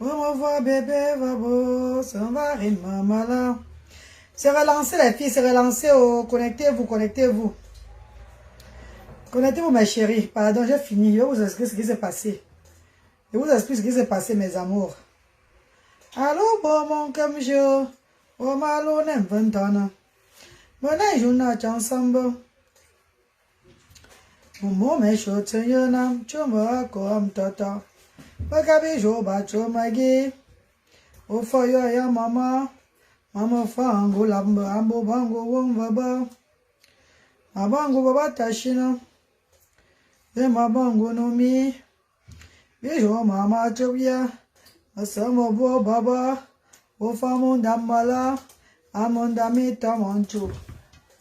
On voit bébé, babo, ça va, maman là. C'est relancé les filles, c'est relancé. Oh, connectez-vous, connectez-vous. Connectez-vous mes chéris. Pardon, j'ai fini. Je vais vous expliquer ce qui s'est passé. Je vous explique ce qui s'est passé, mes amours. Allô, bon, mon comme je. Oh, malo, n'aime pas. Bon, je n'ai pas ensemble. Mon mes choses, tu m'as comme tata. Bakabi, je vais magi. Oh, foyo, ya mama. Mama, fango, lamba, ambo, bango, wong, baba. Abango, baba, tashina. Ma bango, no mi. Bijo, mama, chovia. Asamo, bo, baba. O famon, damala. Amondami, tamancho.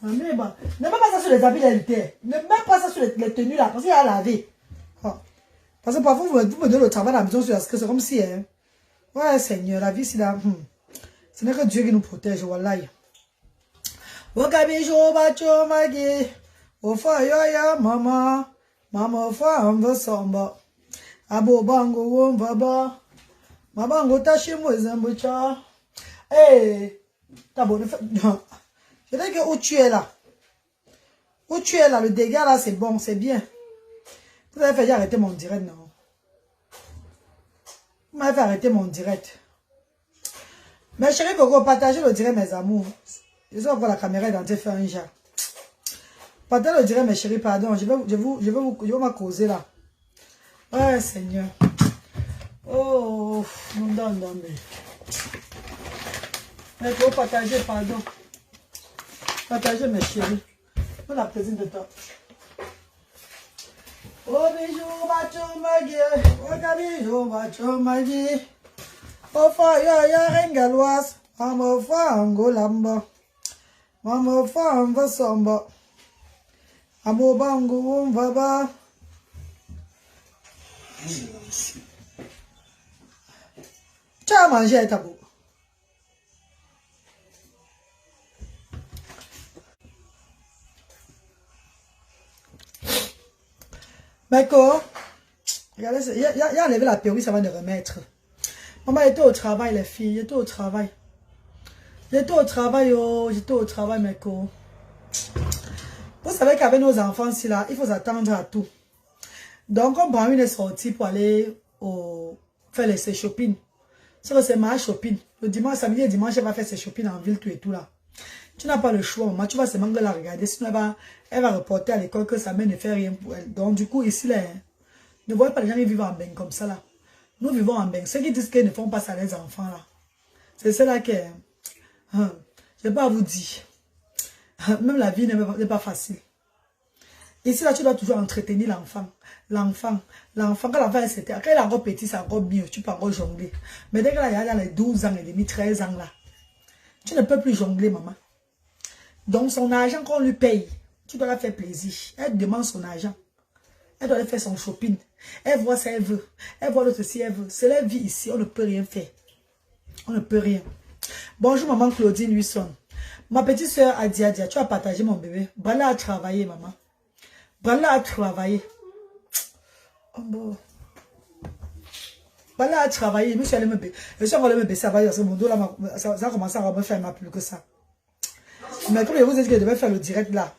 Mais bon, ne mets pas ça sur les habits d'alité. Ne mets pas ça sur les tenues là, parce qu'il y a à laver. Oh. Parce que parfois, vous me donnez le travail à la maison sur la c'est comme si, hein. Ouais, Seigneur, la vie, c'est là. Ce n'est que Dieu qui nous protège, wallahi. Wakabijo, bacho, magi. Ofa, ya, mama. Mama, ofa, amva, samba. Abo, bango, womvaba. Mabango, tachimo, zambucha. Hey, t'as bon, je dis que où tu es là. Où tu es là, le dégât là, c'est bon, c'est bien. Vous avez fait arrêter mon direct, non? Vous m'avez fait arrêter mon direct. Mes chéris, il faut que vous partagez le direct, mes amours. Je sais pas la caméra est dans faire un jar. Partagez le direct, mes chéris, pardon. Je vais m'accuser là. Ouais, Seigneur. Oh, non, non, non, mais il faut partager, pardon. Partagez, mes chéris. On a plaisir de toi. Oh, bijou, macho, magi. Oh, bijou, macho, magi. Oh, fa, ya, rengalouas. Maman, fa, angolamba. Maman, fa, anvasamba. Amo, bango, vaba. Tu as mangé à tabou. D'accord. Regardez, il y a enlevé la perruque, ça va de remettre. Maman était au travail, les filles. J'étais au travail. J'étais au travail, oh. J'étais au travail, mes co. Vous savez qu'avec nos enfants, si là, il faut s'attendre à tout. Donc, on prend une sortie pour aller faire ses shopping. C'est ma shopping. Le dimanche, samedi et dimanche, elle va faire ses shopping en ville, tout et tout là. Tu n'as pas le choix, maman. Tu vas seulement la regarder. Sinon, elle va reporter à l'école que sa mère ne fait rien pour elle. Donc, du coup, ici, là, ne voyez pas les gens qui vivent en bain comme ça, là. Nous vivons en bain. Ceux qui disent qu'ils ne font pas ça à les enfants, là. C'est cela que... je ne vais pas vous dire. Même la vie n'est pas facile. Ici, là, tu dois toujours entretenir l'enfant. L'enfant, quand l'enfant est quand il est encore petit, c'est encore mieux. Tu peux encore jongler. Mais dès qu'il a dans les 12 ans et demi, 13 ans, là, tu ne peux plus jongler, maman. Donc, son argent qu'on lui paye, tu dois la faire plaisir. Elle demande son argent. Elle doit aller faire son shopping. Elle voit ça, elle veut. Elle voit l'autre si elle veut. C'est la vie ici, on ne peut rien faire. On ne peut rien. Bonjour, maman Claudine Huisson. Ma petite soeur Adia, tu as partagé mon bébé. Bala a travaillé, maman. Bala a travaillé. Oh bon. Bala a travaillé. Je suis allée me baisser. Je suis allée me baisser. Ça va, mon dos là, ça a commencé à me faire mal plus que ça. Mais comme je vous ai dit que je devais faire le direct là,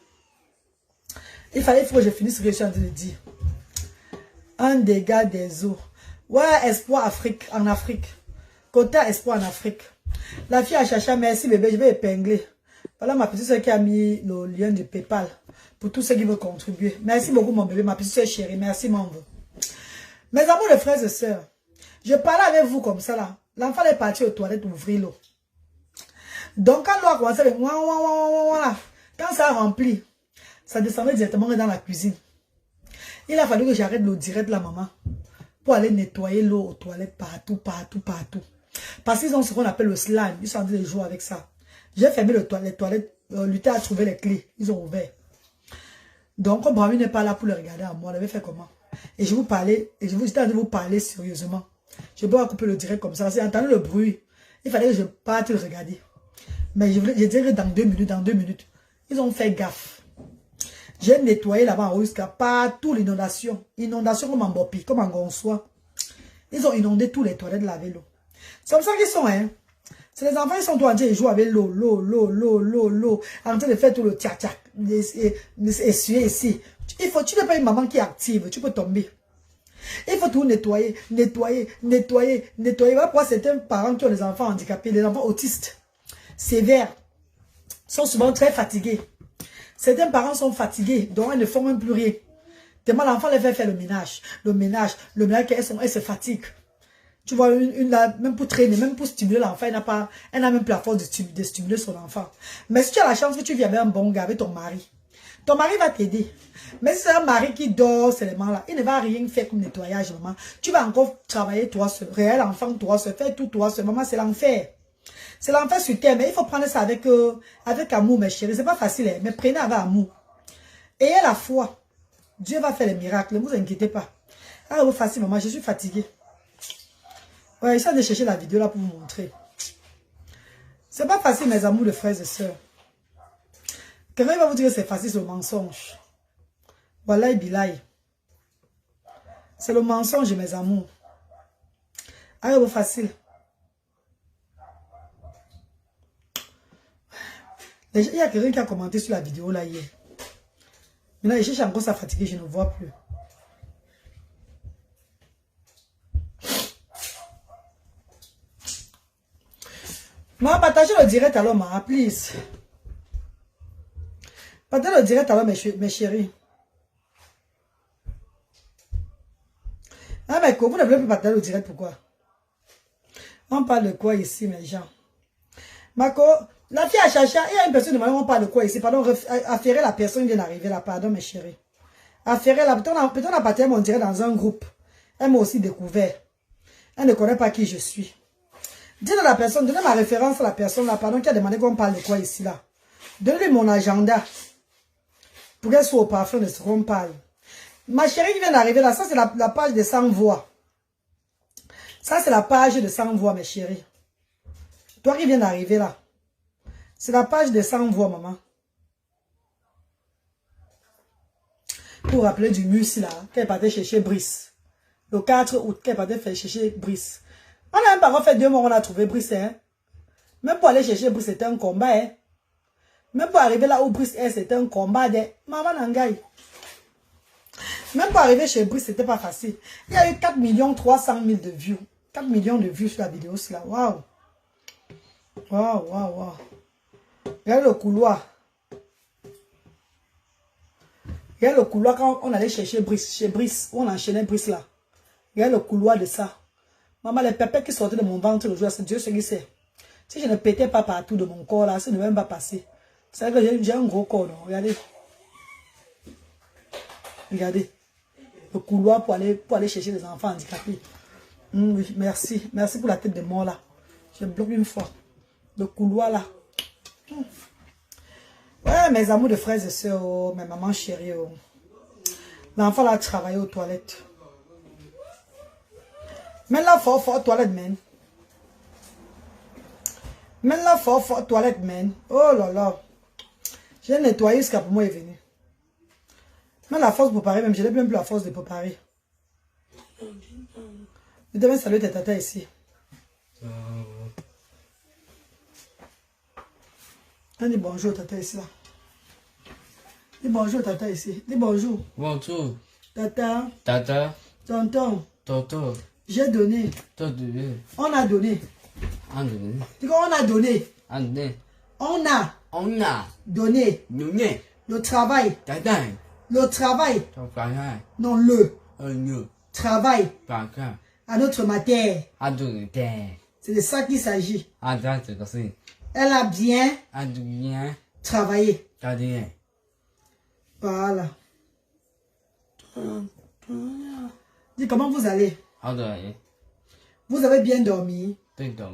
il faut que je finisse ce que je suis en train de dire. Un dégât des eaux. Ouais, Espoir Afrique, en Afrique. Côté Espoir en Afrique. La fille a cherché, merci bébé, je vais épingler. Voilà ma petite soeur qui a mis le lien de PayPal pour tous ceux qui veulent contribuer. Merci beaucoup mon bébé, ma petite soeur chérie, merci mon bébé. Mes amours, les frères et sœurs, je parlais avec vous comme ça là. L'enfant est parti aux toilettes ouvrir l'eau. Donc quand l'eau a commencé avec quand ça a rempli, ça descendait directement dans la cuisine. Il a fallu que j'arrête le direct là, maman, pour aller nettoyer l'eau aux toilettes partout, partout, partout. Parce qu'ils ont ce qu'on appelle le slime. Ils sont en train de jouer avec ça. J'ai fermé les toilettes, Luther a trouvé les clés. Ils ont ouvert. Donc, comme Brahmi n'est pas là pour le regarder à moi, on avait fait comment? Et je vous parlais, et je vous disais de vous parler sérieusement. Je peux pas couper le direct comme ça. J'ai entendu le bruit. Il fallait que je parte le regarder. Mais je dirais dans 2 minutes. Ils ont fait gaffe. J'ai nettoyé là-bas en haut jusqu'à partout l'inondation. Inondation comme en Bopi, comme en Gonsois. Ils ont inondé tous les toilettes là avec l'eau. C'est comme ça qu'ils sont, hein. C'est les enfants, ils sont tout entiers, ils jouent avec l'eau, l'eau, en train de faire tout le tchac-tchac, essuyer ici. Tu n'es pas une maman qui est active, tu peux tomber. Il faut tout nettoyer. Voilà pourquoi certains parents qui ont des enfants handicapés, des enfants autistes, sévères, sont souvent très fatigués. Certains parents sont fatigués, donc ils ne font même plus rien. Tellement l'enfant les fait faire le ménage, elles se fatiguent. Tu vois, une là, même pour traîner, même pour stimuler l'enfant, elle n'a même plus la force de stimuler son enfant. Mais si tu as la chance que tu vis avec un bon gars, avec ton mari va t'aider. Mais si c'est un mari qui dort seulement là, il ne va rien faire comme nettoyage, maman. Tu vas encore travailler toi seul, réel enfant toi seul, faire tout toi seul, maman, c'est l'enfer. C'est l'enfer sur terre, mais il faut prendre ça avec amour, mes chéris. C'est pas facile, hein, mais prenez avec amour. Ayez la foi. Dieu va faire les miracles, ne vous inquiétez pas. Ah, c'est facile, maman, je suis fatiguée. Ouais, j'essaie de chercher la vidéo là pour vous montrer. C'est pas facile, mes amours de frères et sœurs. Quelqu'un va vous dire que c'est facile, c'est le mensonge. Voilà, bilaï. C'est le mensonge, mes amours. Ah, c'est facile. Il y a quelqu'un qui a commenté sur la vidéo là hier. Maintenant, je cherche encore ça fatigué, je ne vois plus. Maman, partagez le direct alors, maman, please. Partagez le direct alors, mes chéris. Ah, mais vous ne voulez plus partager le direct, pourquoi? On parle de quoi ici, mes gens? Marco, la fille a cherché, il y a une personne demandant on parle de quoi ici? Pardon, affairer la personne vient d'arriver là, pardon, mes chéris. Affairer la personne, on a partagé mon direct dans un groupe. Elle m'a aussi découvert. Elle ne connaît pas qui je suis. Dites à la personne, donnez ma référence à la personne là, pardon, qui a demandé qu'on parle de quoi ici là. Donnez mon agenda. Pour qu'elle soit au parfum de ce qu'on parle. Ma chérie qui vient d'arriver là, ça c'est la page de 100 voix. Ça c'est la page de 100 voix, mes chéris. Toi qui viens d'arriver là. C'est la page de 100 voix, maman. Pour rappeler du mus là, qu'elle partait chercher Brice. Le 4 août, qu'elle partait faire chercher Brice. On a même pas fait 2 mois, on a trouvé Brice, hein. Même pour aller chercher Brice, c'était un combat, hein. Même pour arriver là où Brice est, c'était un combat de maman Nangaï. Même pour arriver chez Brice, c'était pas facile. Il y a eu 4 300 000 de vues. 4 millions de vues sur la vidéo, c'est là. Waouh. Waouh. Regarde le couloir. Regarde le couloir quand on allait chercher Brice, chez Brice, où on enchaînait Brice là. Regarde le couloir de ça. Maman, les pépés qui sortaient de mon ventre le jour, c'est Dieu ce qui sait. Si je ne pétais pas partout de mon corps là, ça ne va même pas passer. C'est vrai que j'ai un gros corps, non? Regardez. Regardez. Le couloir pour aller chercher les enfants handicapés. Oui, merci. Merci pour la tête de mort là. Je bloque une fois. Le couloir là. Ouais, mes amours de frères et sœurs, oh, mes mamans chéries. Oh. L'enfant là travaillé aux toilettes. Mais là, fort aux toilettes, man. Mais là, fort aux toilettes, man. Oh là là. J'ai nettoyé ce pour moi est venu. Mais la force pour préparer, même, je n'ai même plus la force de préparer. Je devais saluer tes tatas ici. On dit bonjour, tata ici là. Dis bonjour, tata ici. Dis bonjour. Bonjour. Tata. Tata. Tonton. Tonton. J'ai donné. On a donné. On donné. Dis on a donné. On donné. On a. On a. Donné. Donné. Le travail. Tata. Le travail. Tata. Non, le. Le. Travail. Tata. À notre matière. À donné. C'est de ça qu'il s'agit. À donné. C'est comme ça. Elle a bien. À donné. Travaillé. Tata. Voilà. Dis comment vous allez? À donné. Vous avez bien dormi? Tata.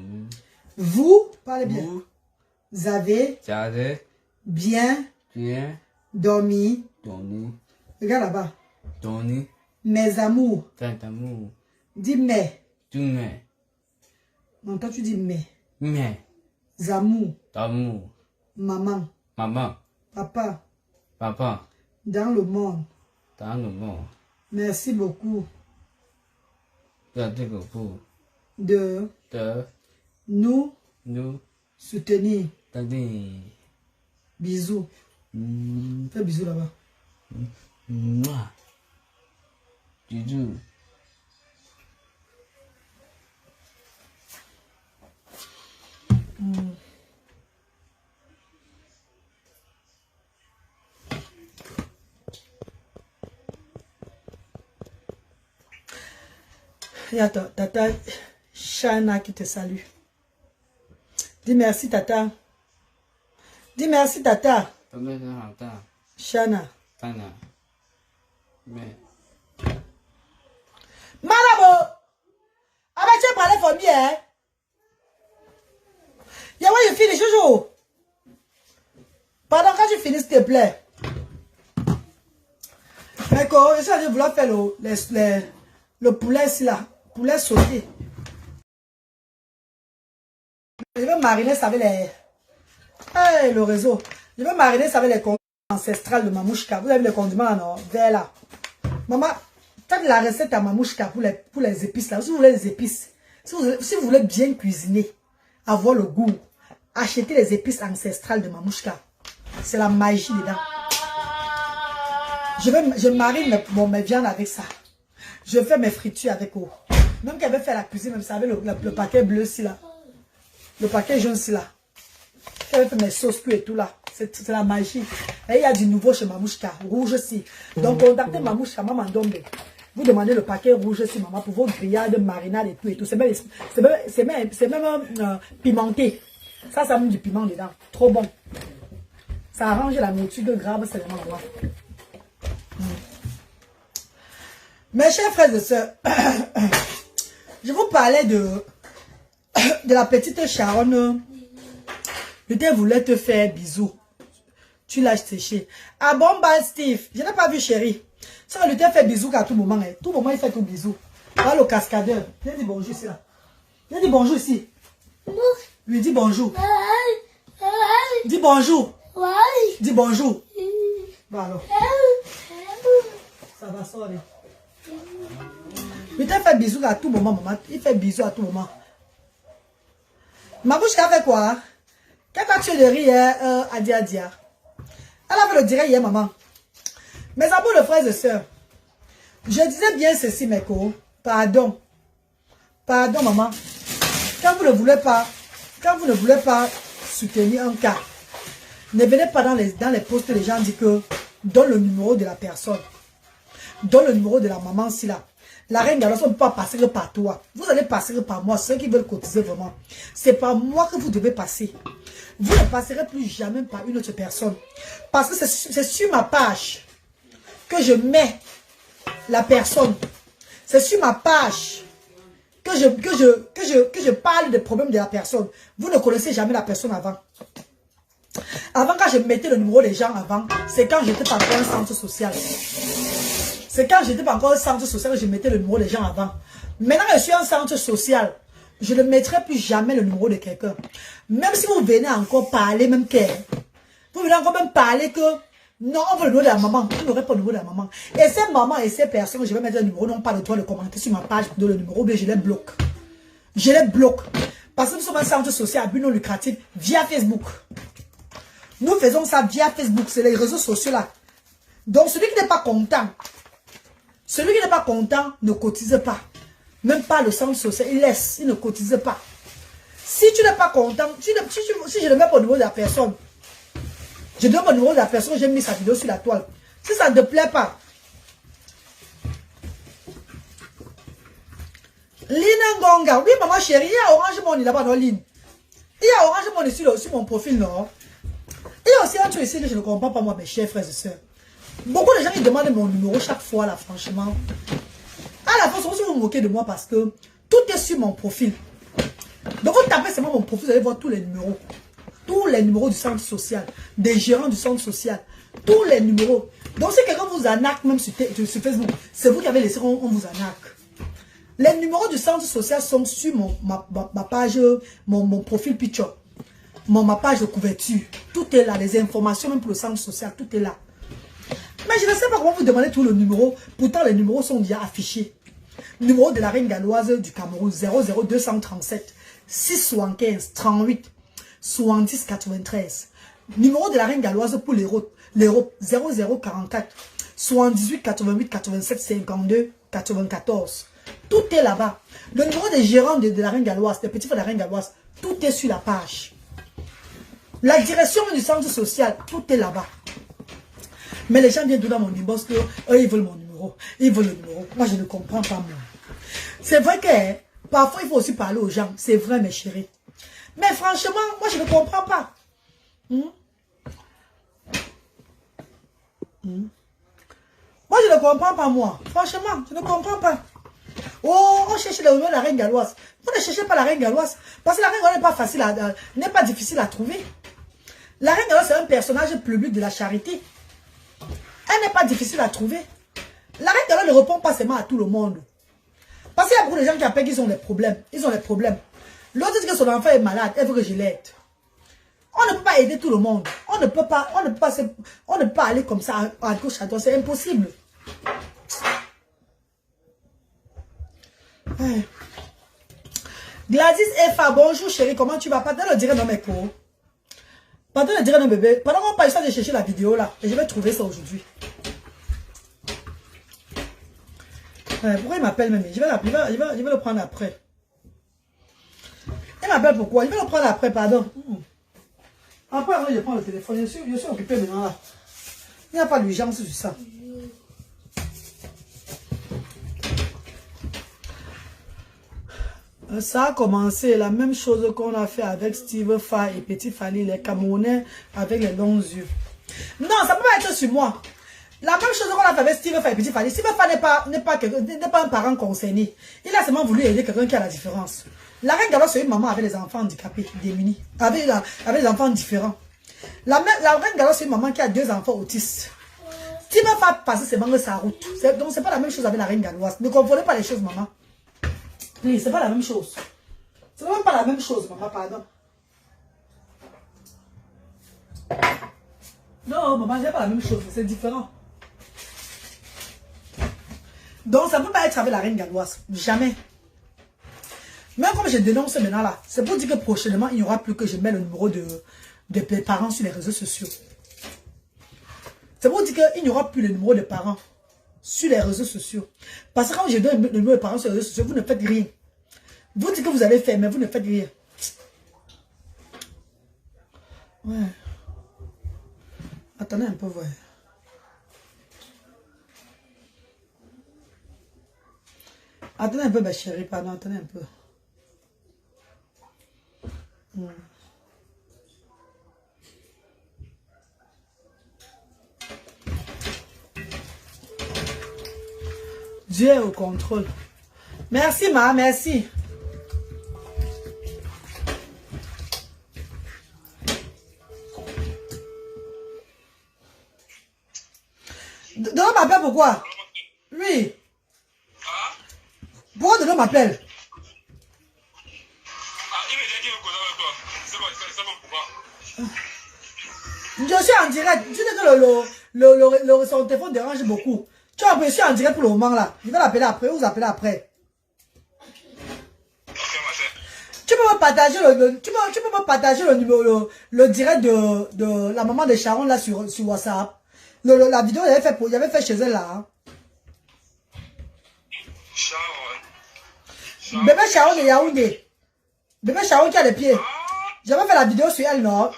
Vous, parlez bien. Vous avez Tata. bien Bien. dormi. Donné. Regarde là-bas. Donné. Mes amours. Tata mou. Dis mes. Donné. Non, toi tu dis mes. Mais. Amours. D'amour. Maman. Maman. Papa. Papa. Dans le monde. Dans le monde. Merci beaucoup. de nous soutenir. Bisous. Fais bisous là-bas. Bisous. Il y a Tata Shana qui te salue. Dis merci, Tata. Dis merci, Tata. Shana. Malabo! Ah ben tu as parlé for me, hein? Yeah, when you finish, Jojo. Pardon, quand tu finis, s'il te plaît. D'accord, j'essaie de vouloir faire le poulet ici là. Poulet sauté. Je vais mariner ça avec les... Hey, le réseau. Je vais mariner ça avec les condiments ancestrales de Mamouchka. Vous avez les condiments, non? Vers là. Maman, t'as de la recette à Mamouchka pour les épices là. Si vous voulez les épices, si vous voulez bien cuisiner, avoir le goût, achetez les épices ancestrales de Mamouchka. C'est la magie dedans. Je marine mes viandes avec ça. Je fais mes fritures avec eau. Même qu'elle veut faire la cuisine, même ça avec le paquet bleu ici là. Le paquet jaune ici là. Elle fait mes sauces et tout là. C'est la magie. Et il y a du nouveau chez Mamouchka. Rouge aussi. Donc contactez Mamouchka, Maman Dombe. Vous demandez le paquet rouge aussi, maman, pour vos grillades, marinades et tout et tout. C'est même pimenté. Ça met du piment dedans. Trop bon. Ça arrange la nourriture de grave, c'est vraiment maman. Mes chers frères et sœurs, je vous parlais de la petite Sharon. Luther voulait te faire bisous. Tu l'as séché. Ah bon, bah Steve, je n'ai pas vu chérie. Ça, Luther fait bisous à tout moment. Tout moment, il fait tout bisous. Voilà le cascadeur. Viens dire bonjour ici là. Viens dire bonjour ici. Lui dis bonjour. Dis bonjour. Dis bonjour. Bah alors. Ça va sortir. Luther fait bisous à tout moment, maman. Il fait bisous à tout moment. Ma bouche a fait quoi? Qu'est-ce que tu as de rire à Dia? Elle avait le dire hier, maman. Mes amours de frères et sœurs, je disais bien ceci, mes co. Pardon. Pardon, maman. Quand vous ne voulez pas soutenir un cas, ne venez pas dans les posts, les gens disent que donne le numéro de la personne. Donne le numéro de la maman, si là. La reine d'Alors, on ne peut pas passer par toi. Vous allez passer par moi, ceux qui veulent cotiser vraiment. C'est par moi que vous devez passer. Vous ne passerez plus jamais par une autre personne. Parce que c'est sur ma page que je mets la personne. C'est sur ma page que je parle des problèmes de la personne. Vous ne connaissez jamais la personne avant. Avant, quand je mettais le numéro des gens avant, c'est quand j'étais pas encore un centre social. C'est quand j'étais pas encore un centre social que je mettais le numéro des gens avant. Maintenant, je suis un centre social. Je ne mettrai plus jamais le numéro de quelqu'un. Même si vous venez encore parler, même que... Vous venez encore même parler que... Non, on veut le numéro de la maman. Vous n'aurez pas le numéro de la maman. Et ces mamans et ces personnes, je vais mettre le numéro, n'ont pas le droit de commenter sur ma page de le numéro, mais je les bloque. Je les bloque. Parce que nous sommes un centre social à but non lucratif via Facebook. Nous faisons ça via Facebook. C'est les réseaux sociaux là. Donc, celui qui n'est pas content, ne cotise pas. Même pas le centre social, il laisse, il ne cotise pas. Si tu n'es pas content, si je ne mets pas le numéro de la personne, je donne le numéro de la personne, j'ai mis sa vidéo sur la toile. Si ça ne te plaît pas, Lina Ngonga, oui maman chérie, il y a Orange Money là-bas dans ligne. Il y a Orange Money sur mon profil, non? Il y a aussi un truc ici que je ne comprends pas moi, mes chers frères et sœurs. Beaucoup de gens ils demandent mon numéro chaque fois là, franchement. À la fin, vous vous moquez de moi parce que tout est sur mon profil. Donc vous tapez seulement mon profil, vous allez voir tous les numéros. Tous les numéros du centre social, des gérants du centre social. Tous les numéros. Donc si quelqu'un vous arnaque même sur Facebook, c'est vous qui avez laissé on vous arnaque. Les numéros du centre social sont sur ma page, mon profil picture. Ma page de couverture. Tout est là, les informations même pour le centre social, tout est là. Mais je ne sais pas comment vous demandez tout le numéro. Pourtant, les numéros sont déjà affichés. Numéro de la reine galloise du Cameroun, 00237 675 38 70 93. Numéro de la reine galloise pour l'Europe, 0044 78 88 87 52 94. Tout est là-bas. Le numéro des gérants de la reine galloise, des petits frères de la reine galloise, tout est sur la page. La direction du centre social, tout est là-bas. Mais les gens viennent dans mon inbox que ils veulent mon numéro. Ils veulent le numéro. Moi, je ne comprends pas, moi. C'est vrai que parfois, il faut aussi parler aux gens. C'est vrai, mes chéris. Mais franchement, moi, je ne comprends pas. Moi, je ne comprends pas, moi. Franchement, je ne comprends pas. Oh, on cherche le numéro de la reine galloise. Vous ne cherchez pas la reine galloise. Parce que la reine galloise n'est pas facile, n'est pas difficile à trouver. La reine galloise, c'est un personnage public de la charité. Elle n'est pas difficile à trouver. La reine galloise ne répond pas seulement à tout le monde. Parce qu'il y a beaucoup de gens qui appellent qu'ils ont des problèmes. Ils ont des problèmes. L'autre dit que son enfant est malade. Elle veut que je l'aide. On ne peut pas aider tout le monde. On ne peut pas aller comme ça à gauche, à droite. C'est impossible. Ouais. Gladys Effa, bonjour chérie, comment tu vas? Pardon le dire dans mes cours. Pardon le dire dans bébé. Pendant qu'on parle de chercher la vidéo là, et je vais trouver ça aujourd'hui. Ouais, pourquoi il m'appelle même? Je vais le prendre après. Il m'appelle pourquoi? Je vais le prendre après, pardon. Après, je prends le téléphone. Je suis occupé maintenant là. Il n'y a pas d'urgence sur ça. Ça a commencé la même chose qu'on a fait avec Steve Fa et Petit Fali, les Camerounais avec les longs yeux. Non, ça peut pas être sur moi. La même chose qu'on a fait avec Steve Fa et Petit Fali. Steve Fa n'est pas un parent concerné. Il a seulement voulu aider quelqu'un qui a la différence. La reine galloise, c'est une maman avec les enfants handicapés, démunis, avec des enfants différents. La reine galloise, c'est une maman qui a 2 enfants autistes. Steve Fa passer ses mangues sa route. Donc, c'est pas la même chose avec la reine galloise. Ne confondez pas les choses, maman. Oui, c'est pas la même chose. C'est même pas la même chose, maman, pardon. Non, maman, c'est pas la même chose, c'est différent. Donc, ça ne peut pas être avec la reine galloise. Jamais. Même comme je dénonce maintenant là, c'est pour dire que prochainement, il n'y aura plus que je mets le numéro de parents sur les réseaux sociaux. C'est pour dire qu'il n'y aura plus le numéro de parents sur les réseaux sociaux. Parce que quand je donne le numéro de parents sur les réseaux sociaux, vous ne faites rien. Vous dites que vous allez faire, mais vous ne faites rien. Ouais. Attendez un peu, ouais. Attendez un peu, ma chérie, pardon, attendez un peu. Dieu est au contrôle. Merci, ma, merci. Dodo m'appelle pourquoi? Oui. Pourquoi Dodo m'appelle? Je suis en direct. Tu sais que son téléphone dérange beaucoup. Tu vois, je suis en direct pour le moment là. Je vais l'appeler après, vous appelez après. Tu peux me partager tu peux me partager le numéro, le direct de la maman de Sharon là sur WhatsApp. La vidéo, j'avais fait chez elle là. Hein. Sharon. Bébé Sharon de Yaoundé. Bébé Sharon qui a les pieds. J'avais fait la vidéo sur elle, non?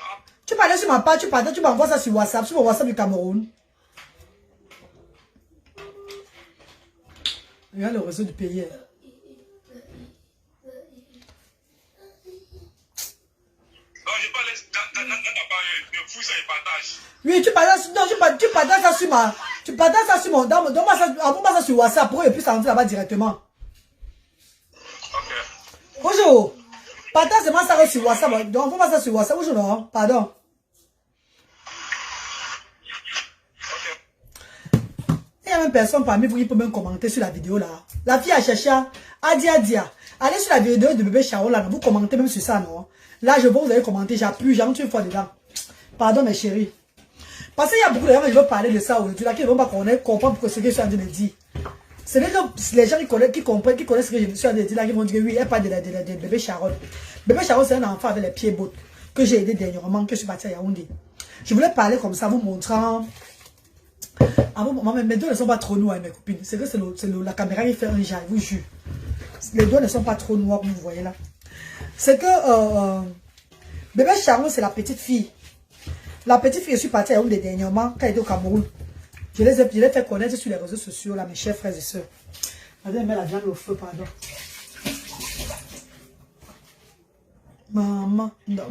Tu parlais sur ma page, tu m'envoies ça sur WhatsApp, sur mon WhatsApp du Cameroun. Regarde le réseau du pays. Oui, tu partages ça sur ma. Tu partages ça sur mon. Donne-moi ça sur WhatsApp pour que je puisse entrer là-bas directement. Ok. Bonjour. Partage seulement ça sur WhatsApp. Donc, envoie-moi ça sur WhatsApp. Bonjour, non? Pardon. Il y a même personne parmi vous qui peut même commenter sur la vidéo là. La fille a cherché Adia. Allez sur la vidéo de bébé Sharon là. Vous commentez même sur ça, non? Là, je vois vous allez commenter. J'appuie, j'entre une fois dedans. Pardon, mes chéris. Parce qu'il y a beaucoup de gens qui veulent parler de ça aujourd'hui, là, qui ne vont pas comprendre ce que je suis en train de dire. C'est vrai que les gens qui comprennent, qui connaissent ce que je suis en train de dire là, qui vont dire que oui, elle parle de bébé Sharon. Bébé Sharon, c'est un enfant avec les pieds beaux que j'ai aidé dernièrement, que je suis partie à Yaoundé. Je voulais parler comme ça, vous montrant. Mes doigts ne sont pas trop noirs, mes copines. C'est que c'est la caméra qui fait un jar, je vous jure. Les doigts ne sont pas trop noirs, comme vous voyez là. C'est que bébé Sharon, c'est la petite fille. La petite fille, je suis partie à Yaoundé dernièrement, quand elle était au Cameroun. Je les ai fait connaître sur les réseaux sociaux, là, mes chers frères et sœurs. Allez, mettre la viande au feu, pardon. Maman, non.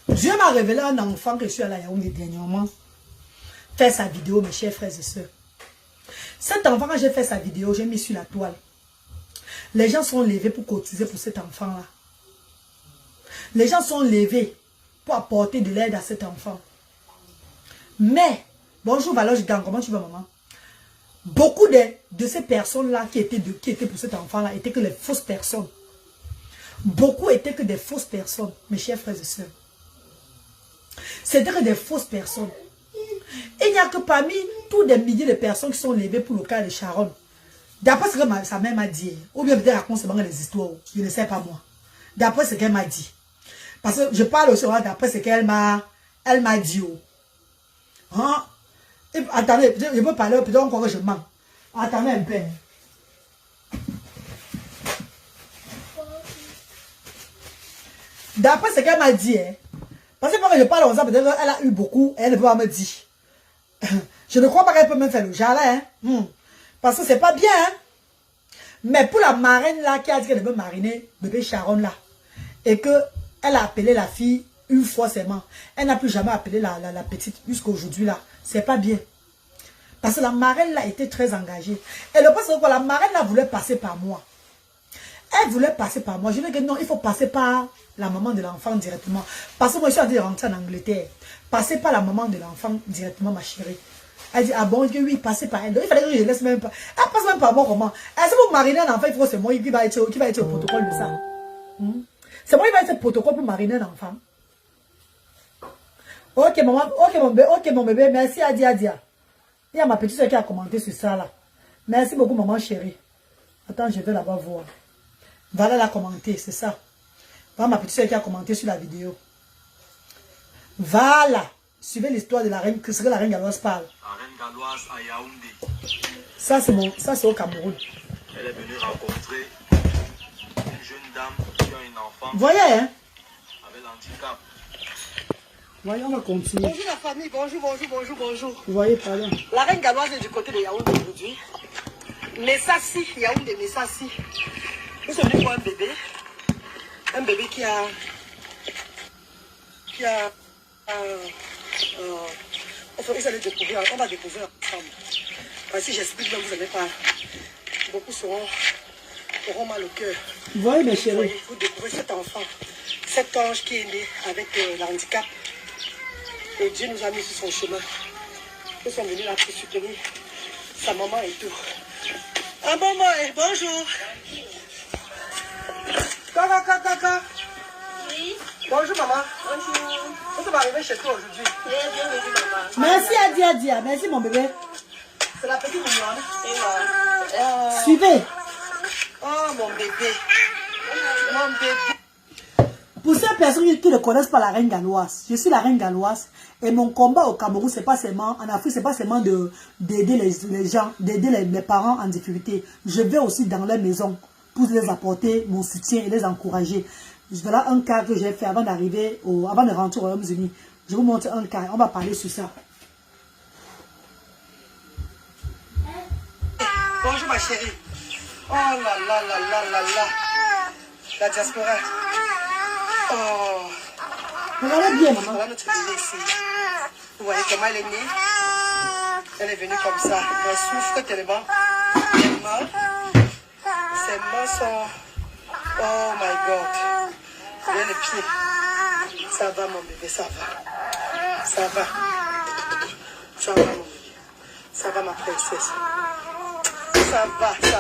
Dieu m'a révélé un enfant que je suis à la Yaoundé dernièrement. Faire sa vidéo, mes chers frères et sœurs. Cet enfant, quand j'ai fait sa vidéo, j'ai mis sur la toile. Les gens sont levés pour cotiser pour cet enfant-là. Les gens sont levés pour apporter de l'aide à cet enfant. Mais, bonjour Valoche Gang, comment tu vas maman? Beaucoup de ces personnes-là qui étaient pour cet enfant-là étaient que les fausses personnes. Beaucoup étaient que des fausses personnes, mes chers frères et sœurs. C'était que des fausses personnes. Et il n'y a que parmi tous des milliers de personnes qui sont levées pour le cas de Sharon. D'après ce que sa mère m'a dit, ou bien peut-être raconte seulement les histoires, je ne sais pas moi. D'après ce qu'elle m'a dit. Parce que je parle aussi d'après ce qu'elle m'a dit. Hein? Et, attendez, je peux parler, peut-être encore que je mens. Attendez un peu. D'après ce qu'elle m'a dit, hein, parce que quand je parle comme ça, peut-être qu'elle a eu beaucoup, elle ne peut pas me dire. Je ne crois pas qu'elle peut me faire le jardin. Hein? Parce que c'est pas bien. Hein? Mais pour la marraine là, qui a dit qu'elle veut mariner bébé Sharon là, et qu'elle a appelé la fille une fois seulement, elle n'a plus jamais appelé la petite jusqu'à aujourd'hui là, c'est pas bien. Parce que la marraine là était très engagée. Et le problème c'est que la marraine là voulait passer par moi. Elle voulait passer par moi. Je lui ai dit non, il faut passer par la maman de l'enfant directement. Parce que moi je suis en train de rentrer en Angleterre. Passer par la maman de l'enfant directement, ma chérie. Elle dit, ah bon, oui, passez par elle. Donc, il fallait que je laisse même pas. Elle passe même par moi comment? Est-ce que vous marinez un enfant, il faut que c'est moi qui va être au protocole de ça. C'est moi qui va être au protocole pour mariner un enfant. Ok, maman, ok, mon bébé, merci, Adia. Il y a ma petite soeur qui a commenté sur ça, là. Merci beaucoup, maman chérie. Attends, je vais là-bas voir. Voilà, elle a commenté, c'est ça. Voilà ma petite soeur qui a commenté sur la vidéo. Voilà. Suivez l'histoire de la reine, que ce que la reine galloise parle. La reine galloise à Yaoundé. Ça, c'est au Cameroun. Elle est venue rencontrer une jeune dame qui a un enfant. Vous voyez, hein? Avec l'handicap. Voyons, on va continuer. Bonjour la famille, bonjour. Vous voyez, pardon. La reine galloise est du côté de Yaoundé aujourd'hui. Messassi, Yaoundé, Messassi. Nous sommes venus voir un bébé. Un bébé qui a on va découvrir ensemble. Parce que si j'explique, vous n'avez pas. Beaucoup auront mal au cœur. Vous voyez, mes chéris. Vous découvrez cet enfant, cet ange qui est né avec le handicap. Et Dieu nous a mis sur son chemin. Nous sommes venus là pour soutenir sa maman et tout. Un bon mot, bonjour. Kaka. Oui, Bonjour maman. bonjour. Nous sommes arrivés chez toi aujourd'hui. Bienvenue, maman. Merci, Adia. Merci, mon bébé. C'est la petite mignonne. Et moi. Suivez. Oh mon bébé. Mon bébé. Pour ces personnes qui ne connaissent pas la reine galloise, je suis la reine galloise. Et mon combat au Cameroun, c'est pas seulement, en Afrique, c'est pas seulement d'aider les gens, d'aider les parents en difficulté. Je vais aussi dans leur maison pour les apporter mon soutien et les encourager. Voilà un cas que j'ai fait avant de rentrer au Royaume-Uni. Je vous montre un cas, on va parler sur ça. Bonjour ma chérie. Oh là. La diaspora. Oh. Regardez bien, maman. Voilà notre bébé ici. Vous voyez comment elle est née? Elle est venue comme ça. Elle souffre tellement. Ses mains sont... Oh my God. Regarde les pieds. Ça va mon bébé, ça va. Ça va. Ça va mon bébé. Ça va ma princesse. Ça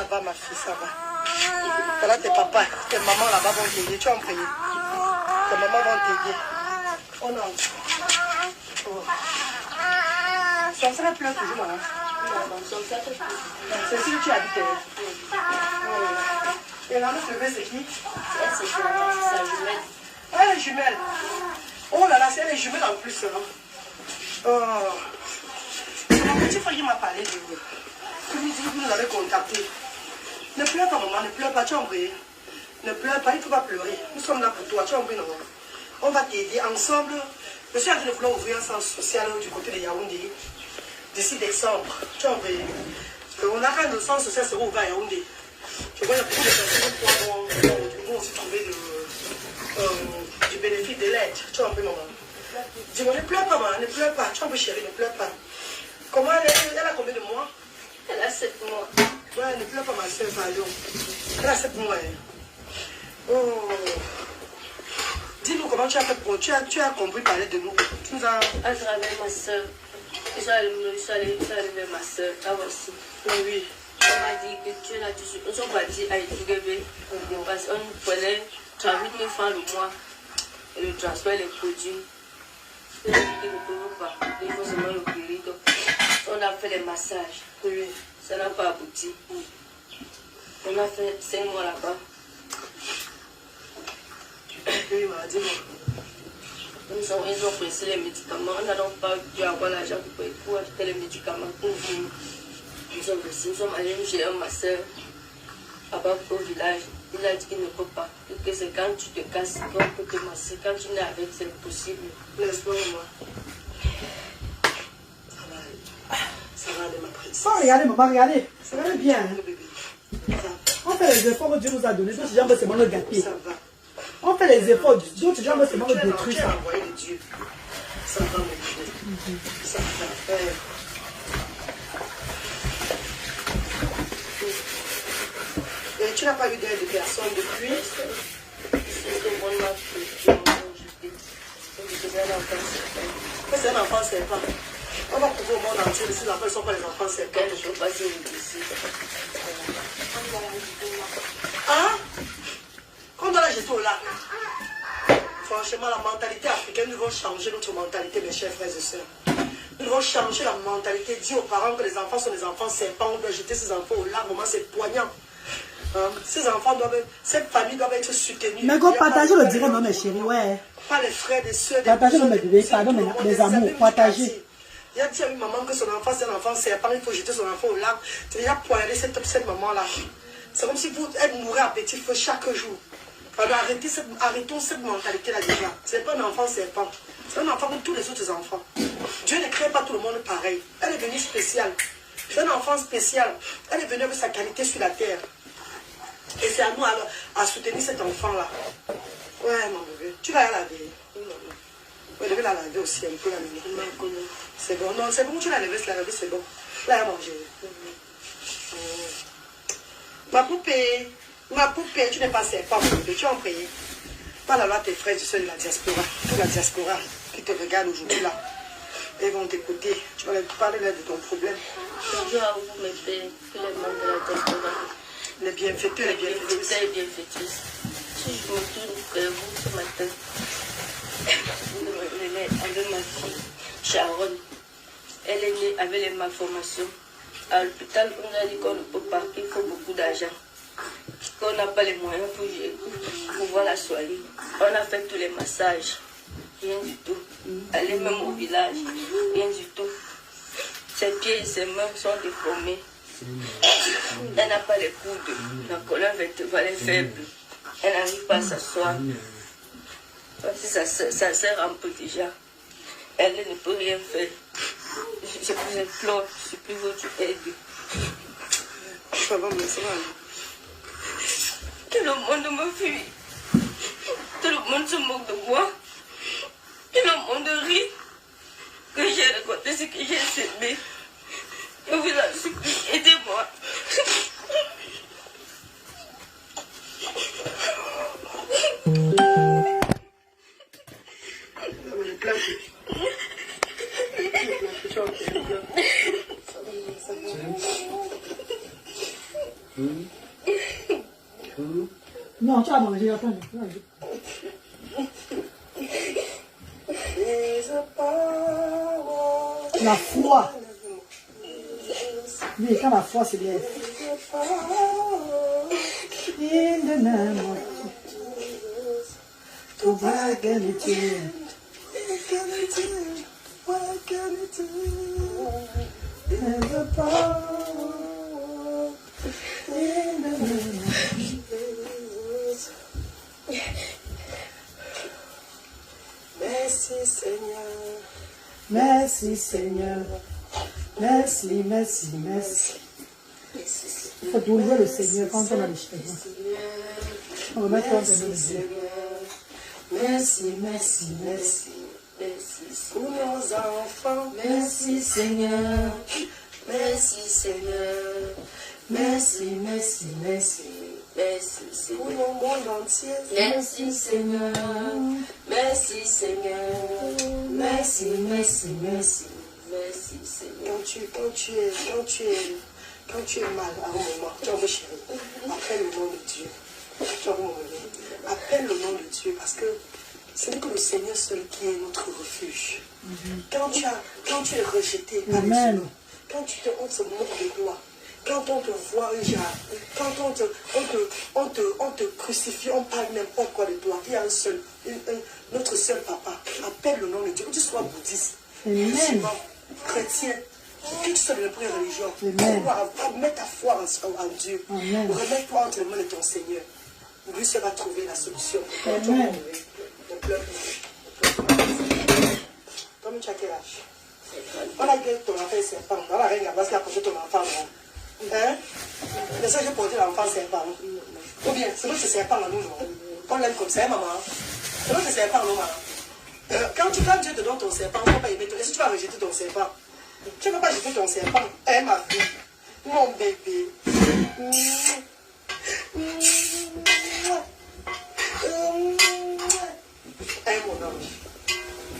va ma fille, ça va. Voilà tes papas, tes mamans là-bas vont t'aider. Tu vas en prier. Tes mamans vont t'aider. Oh non. Oh. Ça pleure toujours, maman. C'est celui que tu habites. Et là, le bébé, c'est qui? C'est sa jumelle. Ah, les jumelles. Oh là là, c'est les jumelles en plus. Hein. Oh. Mon petit frère, il m'a parlé de vous. Vous nous avez contacté. Ne pleure pas, maman, ne pleure pas, tu as envoyé. Ne pleure pas, il ne faut pas pleurer. Nous sommes là pour toi, tu as envoyé, non? On va t'aider ensemble. Je suis en train de vouloir ouvrir un centre social du côté de Yaoundé. D'ici décembre, tu as envoyé. On a quand le centre social sera ouvert à Yaoundé. Je vois qu'il y a beaucoup de personnes qui vont aussi trouver du bénéfice de l'aide. Tu as envoyé, maman. Dis-moi, ne pleure pas, maman, ne pleure pas. Tu as envoyé, chérie, ne pleure pas. Comment elle a combien de mois? Elle a 7 mois. Ouais, ne pleure pas, ma soeur, pardon. Elle a 7 mois. Oh. Dis-nous comment tu as fait pour... Tu as compris parler de nous. Tu nous as... À travers ma soeur. Je suis allée vers ma soeur. Ah, voici. Oui. On m'a dit que tu es là dessus. Nous sommes partis à Itougébé. Parce qu'on prenait 38 000 francs le mois. Et le transport, les produits. Je lui ai dit qu'il ne peut pas. Il faut seulement le guérir. Donc, on a fait les massages. Oui. Ça n'a pas abouti. On a fait 5 mois là-bas. Oui, ma dis-moi. Ils ont pressé les médicaments. On n'a donc pas dû avoir l'argent pour acheter les médicaments. Nous sommes allés chez un masseur là-bas au village. Il a dit qu'il ne peut pas. Que c'est quand tu te casses qu'on peut te masser. Quand tu n'es avec, c'est impossible. Laisse-moi, moi. Ça va aller, ma princesse. Oh, regardez, maman, regardez. Ça va bien. Hein? Le bébé. Ça va. On fait les efforts que Dieu nous a donnés. D'autres gens veulent seulement le gâter. Ça va. On fait les efforts. D'autres gens veulent seulement le Tu détruire. as Ça. envoyé de Dieu. Ça va, mon bébé. Ça va. Et tu n'as pas eu d'aide de personne depuis? C'est que mon mari qui m'a jeté. C'est un enfant serpent. On va prouver au monde entier que ces enfants ne sont pas les enfants serpents. Quand je passe ici, Hein? Quand on doit la jeter au lac. Franchement, la mentalité africaine, nous devons changer notre mentalité, mes chers frères et sœurs. Nous devons changer la mentalité. Dire aux parents que les enfants sont des enfants serpents, on doit jeter ces enfants au lac, vraiment c'est poignant. Ces enfants doivent, cette famille doit être soutenue. Mais go partager le direct, non, mes chéris, ouais. Pas les frères, les soeurs, Partagez le bébé, pardon, mes amours, partagez. Il a dit à une maman que son enfant c'est un enfant serpent, il faut jeter son enfant au lac. Il a poignardé cette maman-là. C'est comme si vous êtes mourrez à petit feu chaque jour. Alors arrêtons cette mentalité-là déjà. Ce n'est pas un enfant serpent. C'est un enfant comme tous les autres enfants. Dieu ne crée pas tout le monde pareil. Elle est venue spéciale. C'est un enfant spécial. Elle est venue avec sa qualité sur la terre. Et c'est à nous à soutenir cet enfant-là. Ouais, mon bébé. Tu vas la laver. Oui, je vais la laver aussi un peu la nuit. C'est bon. Non, c'est bon, tu l'as lavé, c'est bon. Là, elle a mangé. Ma poupée, tu n'es pas serpent, mon bébé. Tu as en prié. Parle alors à tes frères et soeurs de la diaspora. Toute la diaspora qui te regarde aujourd'hui là. Ils vont t'écouter. Tu vas leur parler de ton problème. bonjour à vous, mes pères, tous les membres de la diaspora. Les bienfaiteurs, les bienfaiteuses. Les bienfaiteuses. Si je me tourne vers vous ce matin, vous me venez avec ma fille, Sharon. Elle est née avec les malformations. À l'hôpital, on a dit qu'on ne peut pas, qu'il faut beaucoup d'argent. Qu'on n'a pas les moyens pour pouvoir la soigner. On a fait tous les massages. Rien du tout. Elle est même au village. Rien du tout. Ses pieds et ses mains sont déformés. Elle n'a pas les coudes. La colonne vertébrale est faible. Elle n'arrive pas à s'asseoir. Si ça sert un peu déjà. Elle ne peut rien faire. Je vous implore, je supplie votre aide. Ça va, mais ça va. Tout le monde me fuit. Tout le monde se moque de moi. Tout le monde rit. Que j'ai raconté ce que j'ai semé. Je vous en supplie, aidez-moi. Ne pleure plus. Two. Non, tu vas manger, attends. La foi. Oui, quand la foi se lève. In the name of Jesus. What can it do? What can it do? And the power in the name of Jesus. Merci Seigneur. Merci Seigneur. Merci, merci, merci. Il faut louer le Seigneur quand on a les cheveux. On va mettre en Dieu. Merci, merci, merci. Merci pour nos enfants. Merci Seigneur. Merci Seigneur. Merci, merci, merci. Merci Seigneur. Pour le monde entier. Merci Seigneur. Merci Seigneur. Merci, merci, merci. Merci Seigneur. Quand tu es mal à un moment, tu as chérie, appelle le nom de Dieu. Appelle le nom de Dieu parce que ce n'est que le Seigneur seul qui est notre refuge. Quand tu es rejeté par les humains, quand on se moque de toi, quand on te voit quand on te crucifie, on parle n'importe quoi de toi, il y a notre seul papa. Appelle le nom de Dieu, que tu sois bouddhiste, musulman, chrétien, que tu sois de n'importe quelle religion, mets ta foi en Dieu, remets-toi entre les mains de ton Seigneur. Lui seul va trouver la solution. Comme tu as quel âge? On a dit ton enfant est serpent. On va rien parce qu'il a porté ton enfant. Hein? Mais ça, j'ai porté l'enfant serpent. Ou bien, c'est vrai que c'est serpent à nous, non? On l'aime comme ça, maman. C'est vrai que c'est serpent, non, maman? Quand Dieu te donne ton serpent, on ne va pas aimer. Est-ce que tu vas rejeter ton serpent? Tu ne vas pas jeter ton serpent. Hein, ma fille? Mon bébé. Hein, mon ange?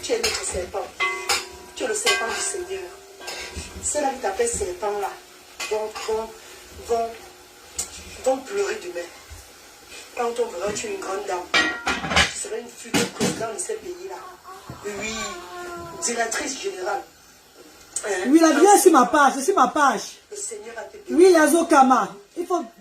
Tu es notre serpent. Tu es le serpent du Seigneur. Ceux-là qui t'appellent serpent là vont pleurer demain. Quand on verra, tu es une grande dame. Tu seras une future présidente de ces pays-là. Oui, directrice générale. Oui, la vie est sur ma page, c'est sur ma page. Le Seigneur a te béni. Oui, Yazo Kama.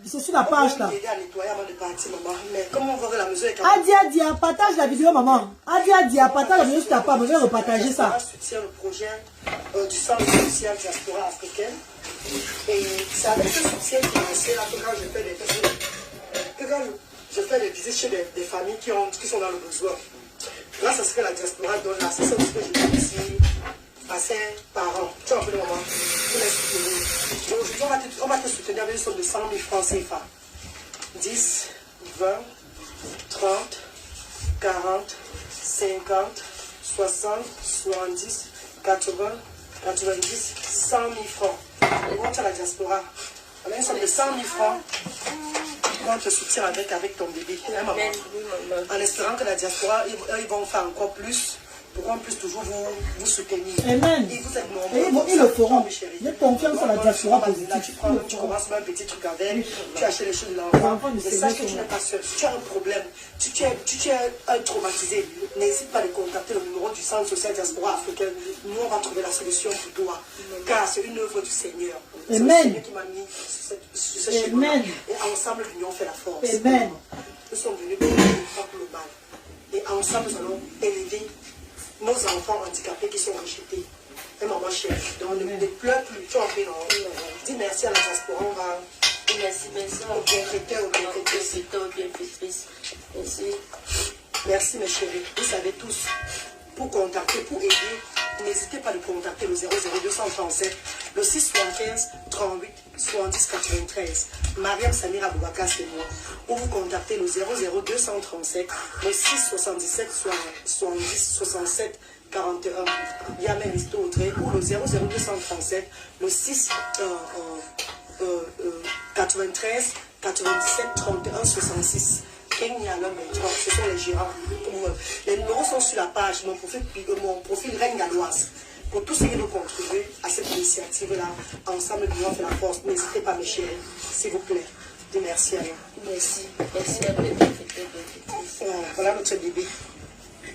C'est sur la page là. On va m'aider à nettoyer avant de partir, maman. Mais comment on va voir la mesure est Adia, partage la vidéo, maman. Adia, partage la vidéo sur ta page. Je vais repartager ça. Je soutiens le projet du Centre social diaspora africaine. Et c'est avec ce soutien financier là que quand je fais des visites chez des familles qui sont dans le besoin. Grâce à ce que la diaspora donne là, c'est ça que je donne ici à ses parents. Tu vois un peu de maman. Aujourd'hui, on va te soutenir avec une somme de 100 000 francs CFA. 10, 20, 30, 40, 50, 60, 70, 80, 90, 100 000 francs. On va à la diaspora. On a une somme de 100 000 francs. On te soutient avec ton bébé. Hein, maman? En espérant que la diaspora, ils vont faire encore plus. Pour qu'on puisse toujours vous soutenir. Amen. Et vous êtes nombreux. Et ils le feront. J'ai confiance en la diaspora positive. Tu commences par un petit truc avec, tu achètes les choses de l'enfant. Mais sache que tu n'es pas seul. Si tu as un problème, si tu es traumatisé, n'hésite pas à contacter le numéro du Centre social diaspora africain. Nous, on va trouver la solution pour toi. Car c'est une œuvre du Seigneur. C'est le Seigneur qui m'a mis sur ce chemin. Et ensemble, l'union fait la force. Amen. Nous sommes venus pour le mal. Et ensemble, nous allons élever nos enfants handicapés qui sont rejetés. Et maman chérie, donc ne pleure plus. Tu en fais non. Dis merci à la diaspora. On va. Merci, merci. Au bienfaiteur, au bienfaitrice. Merci. Merci mes chéris. Vous savez tous, pour contacter, pour aider, n'hésitez pas à le contacter le 00237, le 675 38 70 93. Mariam Samira Boubacar, c'est moi. Ou vous contactez le 00237, le 677 70 67 41. Il y a même Listo Audrey, ou le 00237, le 6 93 97 31 66. Kenya, l'homme 23, ce sont les gérants. Les numéros sont sur la page. Mon profil Reine Galloise. Pour tous ceux qui veulent contribuer à cette initiative-là, ensemble, nous on fait la force. N'hésitez pas, mes chéris, s'il vous plaît. Dis merci alors. Merci. Merci à mes bienfaiteurs, bienfaitrices. Voilà notre bébé.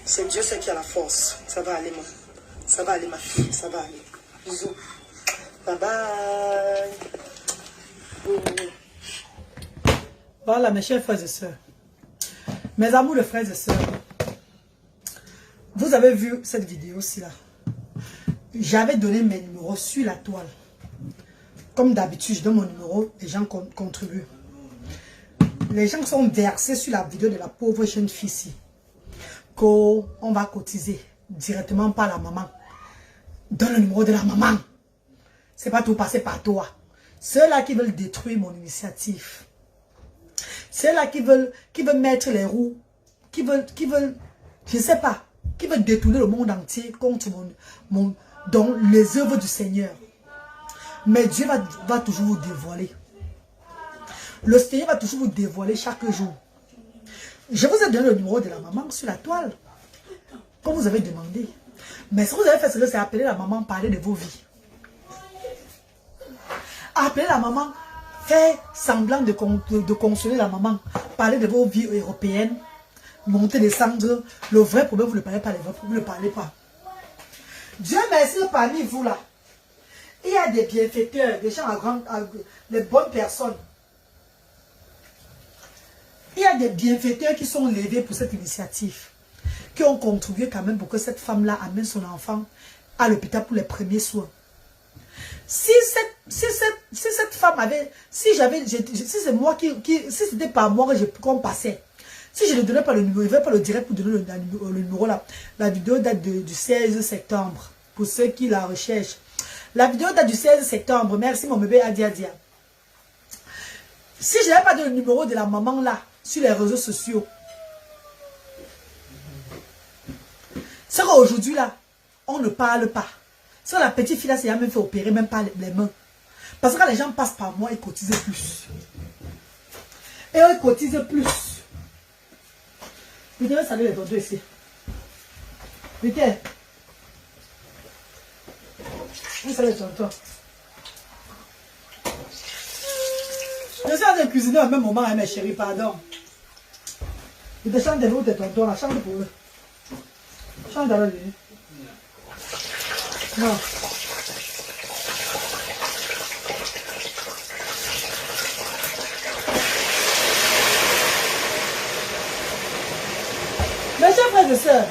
C'est Dieu seul qui a la force. Ça va aller, ça va aller, ma fille. Ça va aller. Bisous. Bye bye. Voilà, mes chers frères et sœurs. Mes amours de frères et sœurs. Vous avez vu cette vidéo-ci là. J'avais donné mes numéros sur la toile. Comme d'habitude, je donne mon numéro, les gens contribuent. Les gens sont versés sur la vidéo de la pauvre jeune fille ici. Qu'on va cotiser directement par la maman. Donne le numéro de la maman. C'est pas tout passé par toi. Ceux-là qui veulent détruire mon initiative. Ceux-là qui veulent mettre les roues. Qui veulent, je sais pas, qui veulent détourner le monde entier contre dans les œuvres du Seigneur. Mais Dieu va toujours vous dévoiler. Le Seigneur va toujours vous dévoiler chaque jour. Je vous ai donné le numéro de la maman sur la toile. Comme vous avez demandé. Mais ce que vous avez fait, c'est appeler la maman, parler de vos vies. Appeler la maman, faire semblant de consoler la maman. Parler de vos vies européennes. Monter, descendre. Le vrai problème, vous ne parlez pas. Vous ne parlez pas. Dieu merci parmi vous là. Il y a des bienfaiteurs, des gens des bonnes personnes. Il y a des bienfaiteurs qui sont levés pour cette initiative. Qui ont contribué quand même pour que cette femme-là amène son enfant à l'hôpital pour les premiers soins. Si cette femme avait... Si c'est moi si c'était pas moi qu'on passait. Si je ne donnais pas le numéro, je ne vais pas le direct pour donner le numéro là. La vidéo date du 16 septembre. Pour ceux qui la recherchent. La vidéo date du 16 septembre. Merci mon bébé Adia Adia. Si je n'avais pas de numéro de la maman là, sur les réseaux sociaux. C'est qu'aujourd'hui là, on ne parle pas. C'est que la petite fille là, c'est même fait opérer, même pas les mains. Parce que quand les gens passent par moi, ils cotisent plus. Et ils cotisent plus. Vous devez saluer les tontons ici. Vite. Vous savez les tontons. Je suis en train de cuisiner au même moment, hein, mes chéris, pardon. Je te chante de l'eau de tontons, là, chante pour eux. Chante dans le lit. Non. Mes chers frères et sœurs,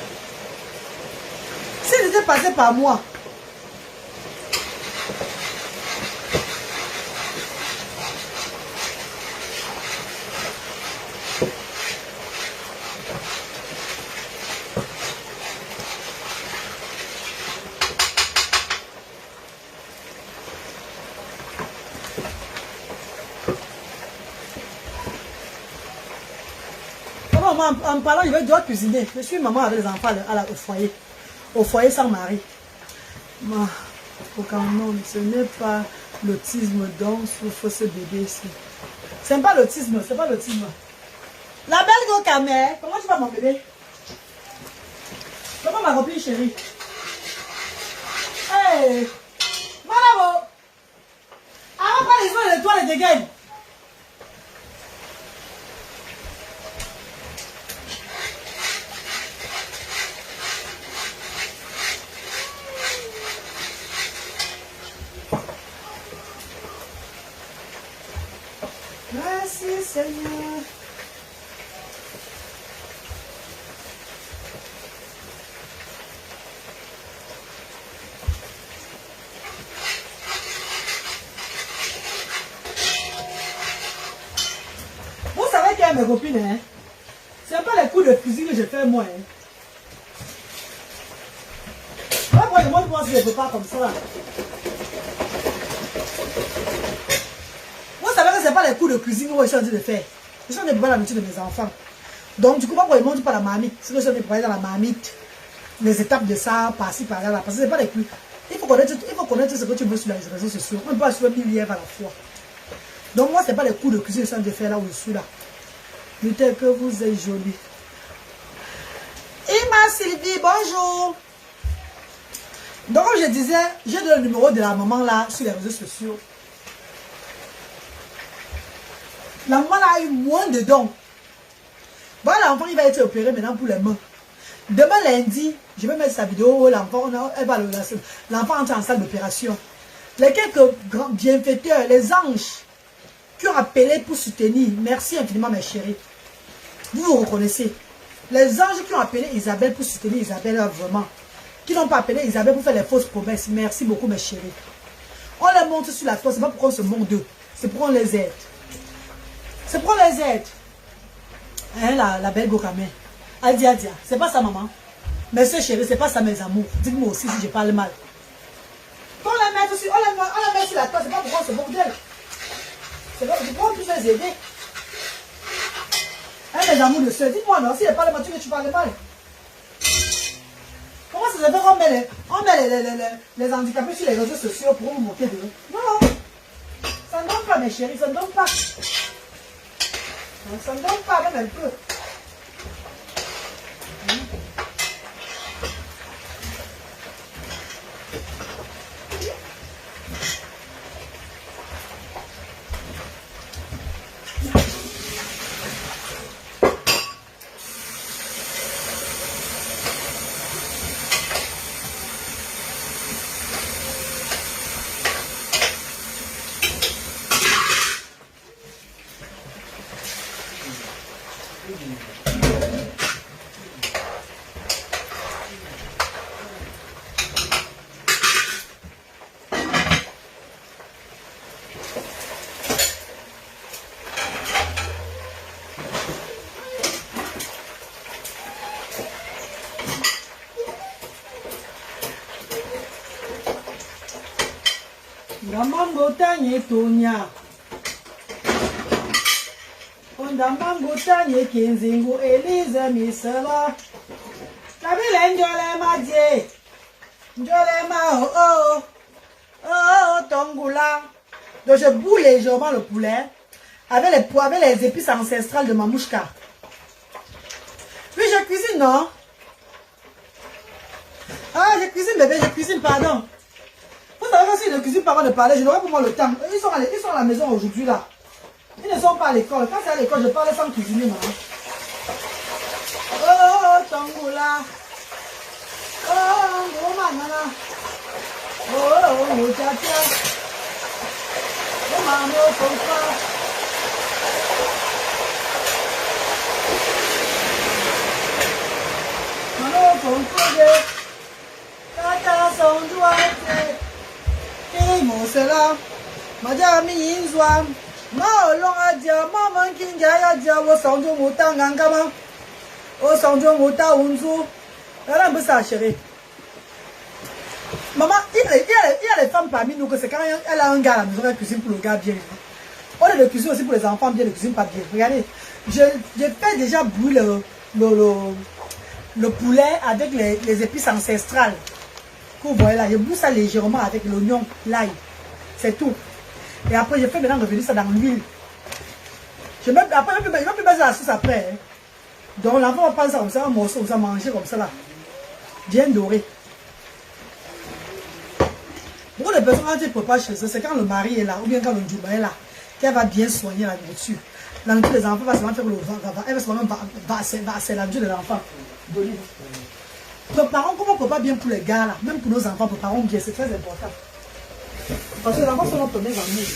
s'ils étaient passés par moi, en parlant, je dois cuisiner. Je suis maman avec les enfants au foyer. Au foyer sans mari. Non, ce n'est pas l'autisme dont souffre ce bébé ici. C'est pas l'autisme, c'est pas l'autisme. La belle go camère, comment tu vas mon bébé? Comment ma copine chérie? Hey! Bravo! Avant pas les yeux de toi les dégaines. Merci Seigneur. Vous savez qu'il y a mes copines, hein? C'est pas les coups de cuisine que je fais moi, hein? Moi, je montre moi si je ne peux pas comme ça. Vous savez que ce n'est pas les coups de cuisine que je suis en train de faire. Je suis en train de préparer l'habitude de mes enfants. Donc, du coup, moi, je ne montre pas la marmite. C'est que je suis en train de préparer dans la marmite. Les étapes de ça, par-ci, par-là. Parce que ce n'est pas les coups. Il faut connaître ce que tu veux sur les réseaux sociaux. On ne peut pas suivre 1000 lièvres à la fois. Donc, moi, ce n'est pas les coups de cuisine que je suis en train de faire là où je suis là. Luttez que vous êtes jolie. Ima Sylvie, bonjour. Donc, comme je disais, j'ai donné le numéro de la maman là sur les réseaux sociaux. L'enfant là a eu moins de dons. Voilà, l'enfant, il va être opéré maintenant pour les mains. Demain lundi, je vais mettre sa vidéo où l'enfant entre en salle d'opération. Les quelques grands bienfaiteurs, les anges qui ont appelé pour soutenir, merci infiniment mes chéris. Vous vous reconnaissez. Les anges qui ont appelé Isabelle pour soutenir Isabelle vraiment. Qui n'ont pas appelé Isabelle pour faire les fausses promesses. Merci beaucoup mes chéris. On les monte sur la toile, c'est pas pour qu'on se monte d'eux. C'est pour qu'on les aide. C'est pour qu'on les aide. Hein, la belle Gokamé. Adia, c'est pas ça maman. Mais ce chéri, c'est pas ça mes amours. Dites-moi aussi si je parle mal. Quand on les met sur la toile, c'est pas pour qu'on se moque d'elle. C'est pour qu'on puisse les aider. Hein, mes amours de soeur, dites-moi non, si je parle mal, tu parles mal. Comment ça se fait qu'on met les handicapés sur les réseaux sociaux pour nous moquer d'eux? Non, ça ne donne pas mes chéris, ça ne donne pas. Ça ne donne pas même un peu. Ndamango tanye tonya. Ndamango tanye kinzingu Elise misela. Kabile njole madie. Njole ma oh oh tongula. Donc je boule légèrement le poulet avec les épices ancestrales de Mamouchka. Oui, je cuisine, non? Ah, je cuisine, bébé, je cuisine, pardon. Vous savez que si je cuisine pas avant de parler, je n'aurai pas moi le temps. Ils sont à la maison aujourd'hui, là. Ils ne sont pas à l'école. Quand c'est à l'école, je parle sans cuisiner, maman. Oh, Tangoula. Oh, Manana. Oh, Tchatia. Oh, Mamo, Tonka. Mamo, Tonka. Tata, Sondouate. Mosela, Madame Inzwa, Maolonga dia, Maman Kinjaya dia, O Sanjo Mouta Ngangama, O Sanjo Mouta Unzu. Elle a un peu ça, chérie. Maman, il y a les femmes parmi nous que c'est quand elle a un gars à la maison, elle cuisine pour le gars bien. On est de cuisine aussi pour les enfants bien, ne cuisine pas bien. Regardez, je fais déjà brûler le poulet avec les épices ancestrales. Vous voyez là, je boue ça légèrement avec l'oignon, l'ail. C'est tout. Et après, je fais maintenant revenir ça dans l'huile. Après, je vais plus mettre la sauce après. Hein. Donc, l'enfant va prendre ça comme ça, un morceau, on va manger comme ça là. Bien doré. Beaucoup de personnes, quand ils préparent chez eux, c'est quand le mari est là, ou bien quand le djouba est là, qu'elle va bien soigner la nourriture. La nourriture des enfants va seulement faire le vent, elle va seulement c'est la nourriture de l'enfant. Préparons comme on prépare bien pour les gars là, même pour nos enfants, préparons bien, c'est très important. Parce que les enfants sont nos premiers amis.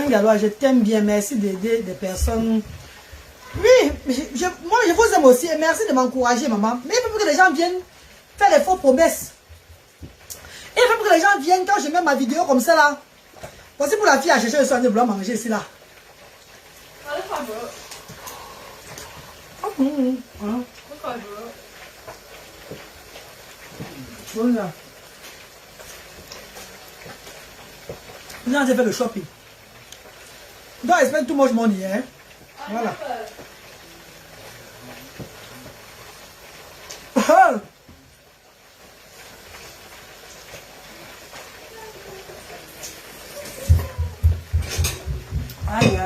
Galois, je t'aime bien, merci d'aider des personnes. Oui, moi je vous aime aussi et merci de m'encourager, maman. Mais il faut que les gens viennent faire les faux promesses. Et il faut que les gens viennent quand je mets ma vidéo comme ça là. Voici pour la fille à chercher le soin de vouloir manger ici là. Voilà. Là, j'ai fait le shopping. Donc, I spend too much money, hein? Voilà. Aïe.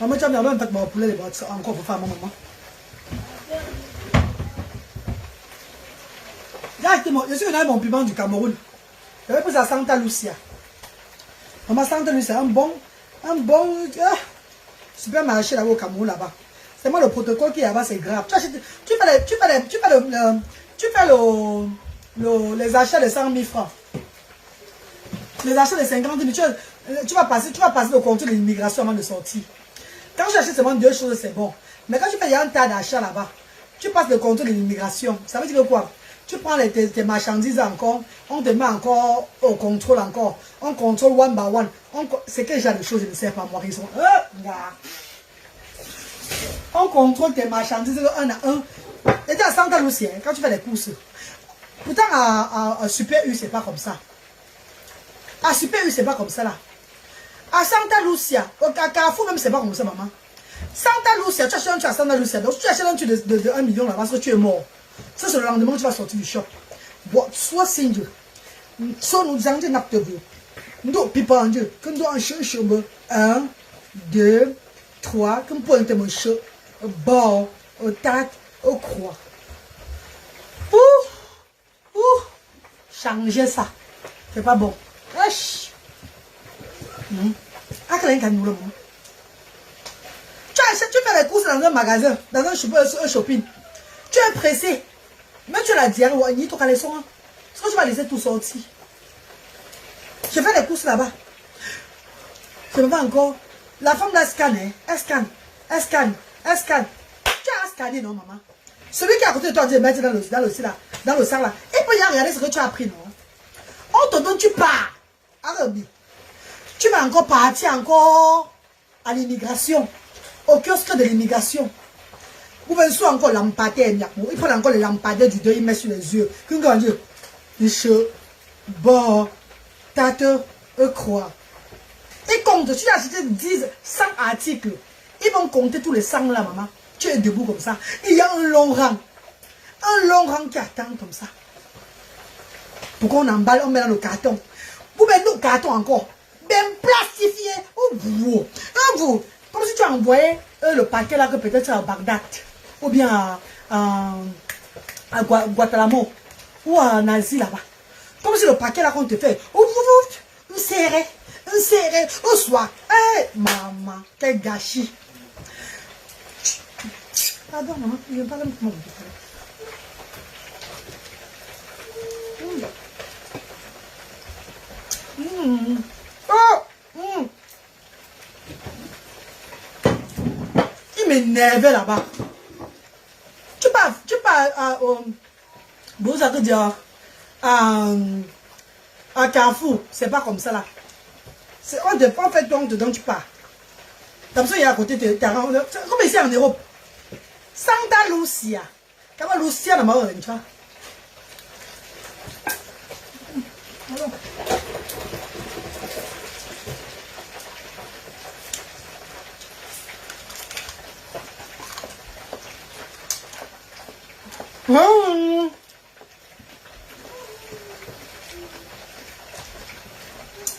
Maman, tu as mis en fait mon poulet, encore pour faire maman. Je suis venu avec mon piment du Cameroun. J'avais pris à Santa Lucia. Maman, Santa Lucia, un bon supermarché là-bas au Cameroun là-bas. C'est moi le protocole qui est là-bas, c'est grave. Tu fais les achats de 100 000 francs. Les achats de 50 000, tu vas passer le contrôle de l'immigration avant de sortir. Quand tu achètes seulement 2 choses, c'est bon. Mais quand tu fais un tas d'achats là-bas, tu passes le contrôle de l'immigration. Ça veut dire quoi? Tu prends tes marchandises encore, on te met encore au contrôle encore. On contrôle one by one. C'est quel genre de choses, je ne sais pas moi. Ils sont... On contrôle tes marchandises un à un. Et tu as Santa Lucia, quand tu fais les courses. Pourtant, à Super U, c'est pas comme ça. À Super U, c'est pas comme ça là. À Santa Lucia, à Carrefour même, c'est pas comme ça, maman. Santa Lucia, tu achètes un truc à Santa Lucia. Donc, si tu achètes un truc de 1 million là, parce que tu es mort. Ça, c'est le lendemain que tu vas sortir du shop. Bon, soit signe. Soit nous disons, nous avons nous pipa en Dieu. Quand nous avons un 1, 2, 3, comme pour un témoin chaud, bon, au tac, au croix. Changer ça. C'est pas bon. Wesh. Tu fais les courses dans un magasin, dans un shopping. Tu es pressé. Mais tu l'as dit, tu as les sons. Est-ce que tu vas laisser tout sortir? Je fais les courses là-bas. Je me vois encore. La femme là scanne, elle scanne. Tu as scanné, non, maman? Celui qui est à côté de toi, dit mettre dans le sac là. Il peut y regarder ce que tu as pris, non? On te donne, tu pars. Arabi. Tu vas encore partir encore à l'immigration. Au kiosque de l'immigration. Vous pouvez soit encore lampadaire. Il prend encore les lampadaires du deux, il met sur les yeux. Qu'est-ce qu'on dit? Il bon, tate, croix. Et compte, tu as acheté 10, 100 articles. Ils vont compter tous les 100 là, maman. Tu es debout comme ça. Il y a un long rang. Un long rang qui attend comme ça. Pourquoi on emballe, on met dans le carton. Vous mettez le carton encore. Bien plastifié. Vous. Comme si tu as envoyé le paquet là que peut-être à Bagdad. Ou bien à Guatemala. Ou en Asie là-bas. Comme si le paquet là qu'on te fait. Un serré. Au soir. Hey, maman. Quel gâchis. Pardon, maman. Je ne vais pas le comment vous dire. Il m'énervait là-bas. Tu pars à vous allez dire à Carrefour, c'est pas comme ça là. On te prend fait donc dedans tu pars. Comme ça il y a à côté comme ici en Europe. Santa Lucia. Comment Lucia n'a pas tu vois.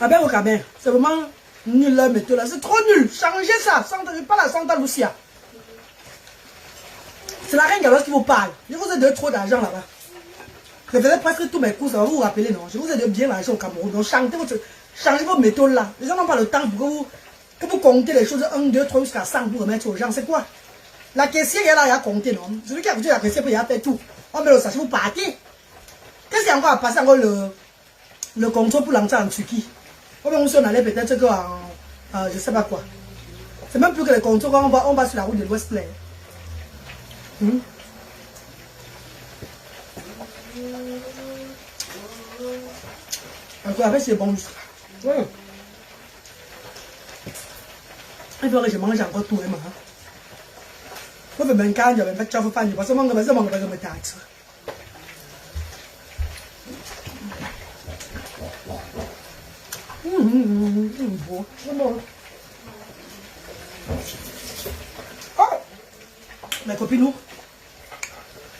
Ah ben au cabin, c'est vraiment nul la méthode là, c'est trop nul. Changez ça, pas la Santa Lucia. C'est la reine Galoise qui vous parle. Je vous ai donné trop d'argent là-bas. Je faisais presque tous mes courses, vous vous rappelez non? Je vous ai donné bien l'argent au Cameroun. Donc changez vos méthodes là. Les gens n'ont pas le temps pour que vous comptez les choses 1, 2, 3 jusqu'à 100 pour remettre aux gens. C'est quoi? La caissière est là, il a compté, non? Celui qui a coûté la caissière, il a fait tout. On met le sachet, vous partez. Qu'est-ce qu'il y a encore à passer encore le contrôle pour l'entrée en Turquie? Ou bien on allait peut-être qu'en je sais pas quoi. C'est même plus que le contrôle, on va sur la route de l'Ouest là. Encore avec c'est bon. Il faut que je mange encore tout, hein. Vous pouvez bien quand je vais mettre ça pour faire parce que moi je vais me tâter. Mes copines,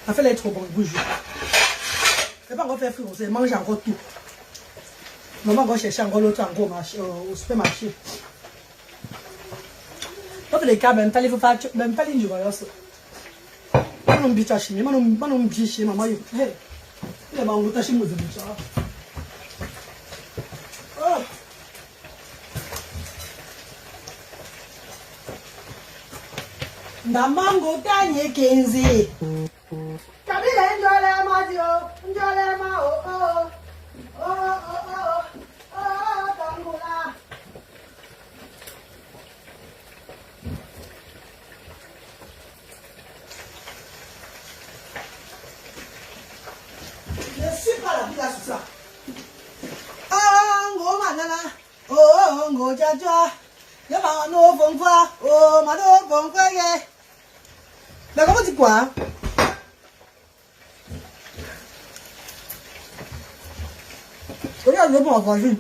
on fait les trop bon bouge. C'est pas encore faire frigo, c'est manger encore tout. Maman va chercher encore l'autre encore au supermarché. On Sauf les cas, même pas les factures, même pas les du voyage. Je ne sais pas si je ne sais pas si je ne sais pas. Namango tanye kenzi. Kabila njole mazio, njole ma oh oh. Oh oh oh. Oh tangula. Je suis pas la vie là sur ça. Ah ngo manana. Oh ngo jaja. Ya ma no fongfa. Oh ma no fongfa ye. Mais comment tu quoi? Regarde le bon encore une.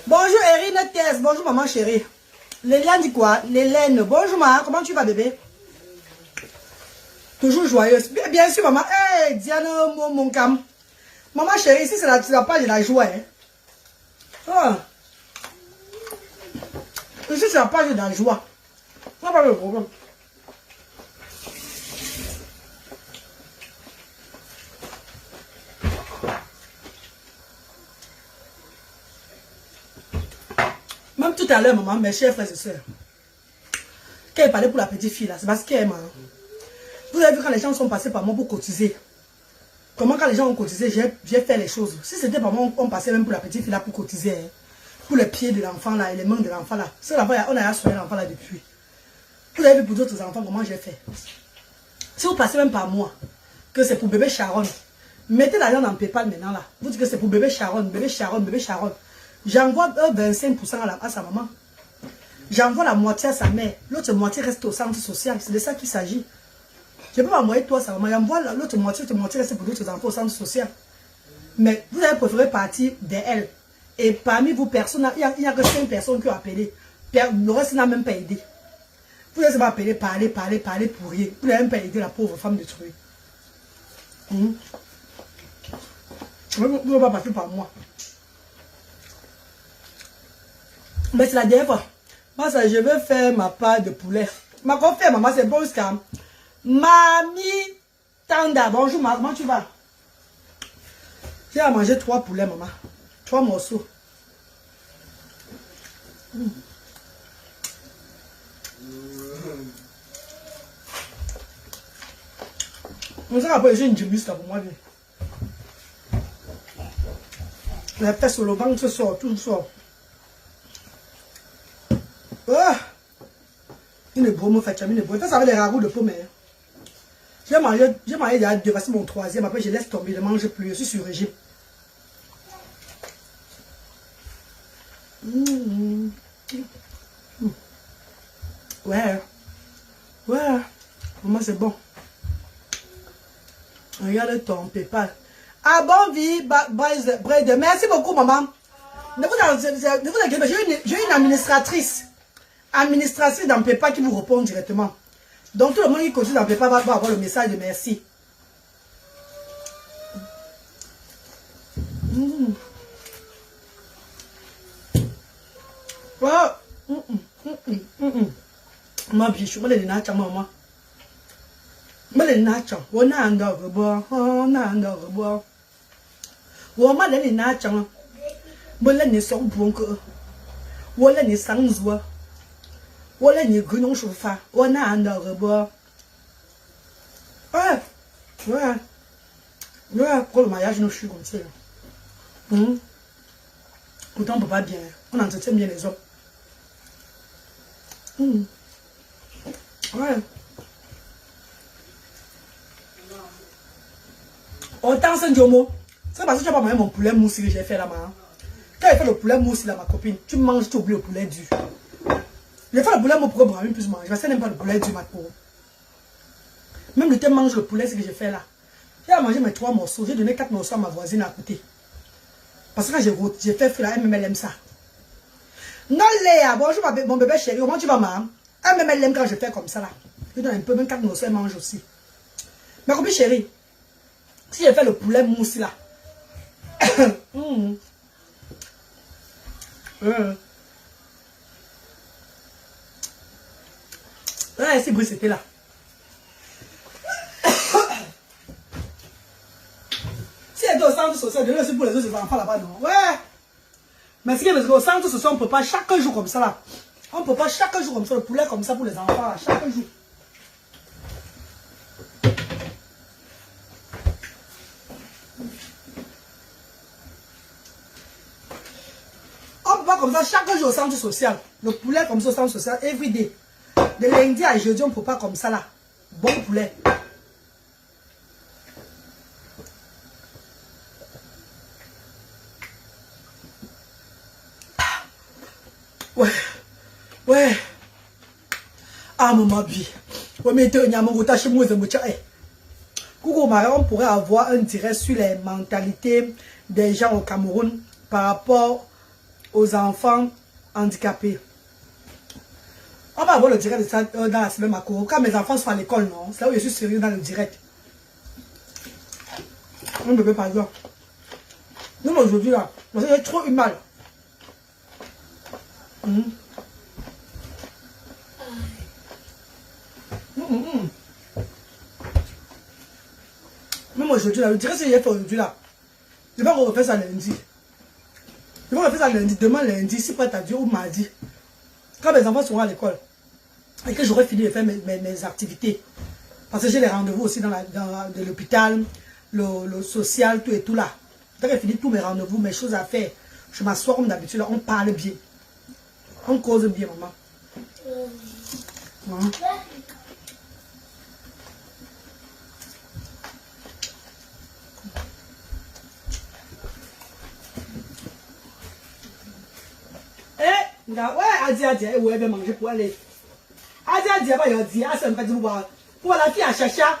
Bonjour Erine Tess, bonjour maman chérie. Léliane dit quoi? Lélène, bonjour maman, comment tu vas bébé? Toujours joyeuse. Bien sûr, maman. Hey, Diana, mon cam. Maman chérie, ici, c'est la page de la joie. Hein. Oh. Ici, c'est la page de la joie. Non, pas de problème. Même tout à l'heure, maman, mes chers frères et sœurs, quand elle parlait pour la petite fille, là, c'est parce qu'elle m'a... Vous avez vu quand les gens sont passés par moi pour cotiser. Comment quand les gens ont cotisé, j'ai fait les choses. Si c'était par moi, on passait même pour la petite fille là pour cotiser. Hein. Pour les pieds de l'enfant là et les mains de l'enfant là. On a soigné l'enfant là depuis. Vous avez vu pour d'autres enfants comment j'ai fait. Si vous passez même par moi, que c'est pour bébé Sharon, mettez l'argent dans PayPal maintenant là. Vous dites que c'est pour bébé Sharon, bébé Sharon, bébé Sharon. J'envoie 25% à sa maman. J'envoie la moitié à sa mère. L'autre moitié reste au centre social. C'est de ça qu'il s'agit. Je peux m'envoyer toi, ça va. J'envoie l'autre moitié reste pour d'autres enfants au centre social. Mais vous avez préféré partir d'elle. Et parmi vous, personne, il n'y a que 5 personnes qui ont appelé. Le reste n'a même pas aidé. Vous n'avez pas appelé, parler pour rien. Vous n'avez même pas aidé la pauvre femme détruite. Vous ne pas passer par moi. Mais c'est la dernière fois. Moi, ça, je vais faire ma part de poulet. Ma confère, maman, c'est bon jusqu'à... Mamie Tanda, bonjour maman, comment tu vas? J'ai à manger 3 poulets, maman. 3 morceaux. On s'en rappelle, j'ai une gymnaste pour moi. La tête sur le ventre ce soir, tout sort. Ah! Une bromo fait une bromo. Ça, ça avait les ragoûts de pomme. J'ai mangé déjà dépassé mon 3e. Après, je laisse tomber, je ne mange plus. Je suis sur régime. Ouais. Ouais. Maman, c'est bon. Regarde ton PayPal. Ah bon, vie, Brede. Merci beaucoup, maman. Ne vous inquiétez pas, j'ai une administratrice. Administratrice dans PayPal qui vous répond directement. Donc tout le monde qui continue dans PayPal va avoir le message de merci. Ma bichou, moi les nacha maman. Moi les nacha, on a un dog, on a un dog. On m'a les nacha. Moi les sont bon que. On les sans joie. On les grenons chauffard. On a un dog. Ouais. Ouais, pour le mariage, nous suis comme ça. Pourtant, on ne peut pas bien. On entretient bien les hommes. Ouais. Autant c'est Djomo. C'est parce que tu as pas mangé mon poulet moussi que j'ai fait là-bas. Quand il fait le poulet moussi là, ma copine, tu manges, tu oublies le poulet dur. Je fais le poulet mon propre bras, plus manger. Je ne sais même pas le poulet dur, ma pauvre. Même le thé mange le poulet, ce que j'ai fait là. J'ai mangé mes 3 morceaux. J'ai donné 4 morceaux à ma voisine à côté. Parce que quand j'ai fait fou là, elle aime ça. Non, Léa, bonjour mon bébé chéri, comment tu vas, maman? Elle aime quand je fais comme ça là. Je donne un peu, même 4 morceaux, elle mange aussi. Ma copine chérie, si je fais le poulet mousse là. Là, c'est Brice était là. Si elle est au centre social, de c'est pour les autres enfants là-bas, non? Ouais. Mais ce qui est parce qu'au centre social, on ne peut pas chaque jour comme ça là. On ne peut pas chaque jour comme ça, le poulet comme ça pour les enfants là, chaque jour. On ne peut pas comme ça chaque jour au centre social. Le poulet comme ça au centre social, everyday. De lundi à jeudi, on ne peut pas comme ça là. Bon poulet. Ouais. Ouais. Ah, maman, bi. Ouais, mais tu as Coucou, Marie, on pourrait avoir un direct sur les mentalités des gens au Cameroun par rapport aux enfants handicapés. On va avoir le direct de ça dans la semaine Macro. Quand mes enfants sont à l'école, non? C'est là où je suis sérieux dans le direct. On ne peut pas dire. Non, mais aujourd'hui, là, j'ai trop eu mal. Même aujourd'hui, là, le direct, c'est j'ai fait aujourd'hui, là. Je vais refaire ça lundi. Je vais refaire ça lundi, demain lundi, si pas t'as dit ou mardi. Quand mes enfants seront à l'école. Et que j'aurai fini de faire mes activités. Parce que j'ai les rendez-vous aussi dans l'hôpital, le social, tout et tout là. Dès que j'ai fini tous mes rendez-vous, mes choses à faire, je m'assois comme d'habitude, on parle bien. On cause bien, maman. Ouais, Adi, ouais, elle va manger pour aller. Adi, elle va dire, ah, ça me fait du boire. Pour la fille à Chacha.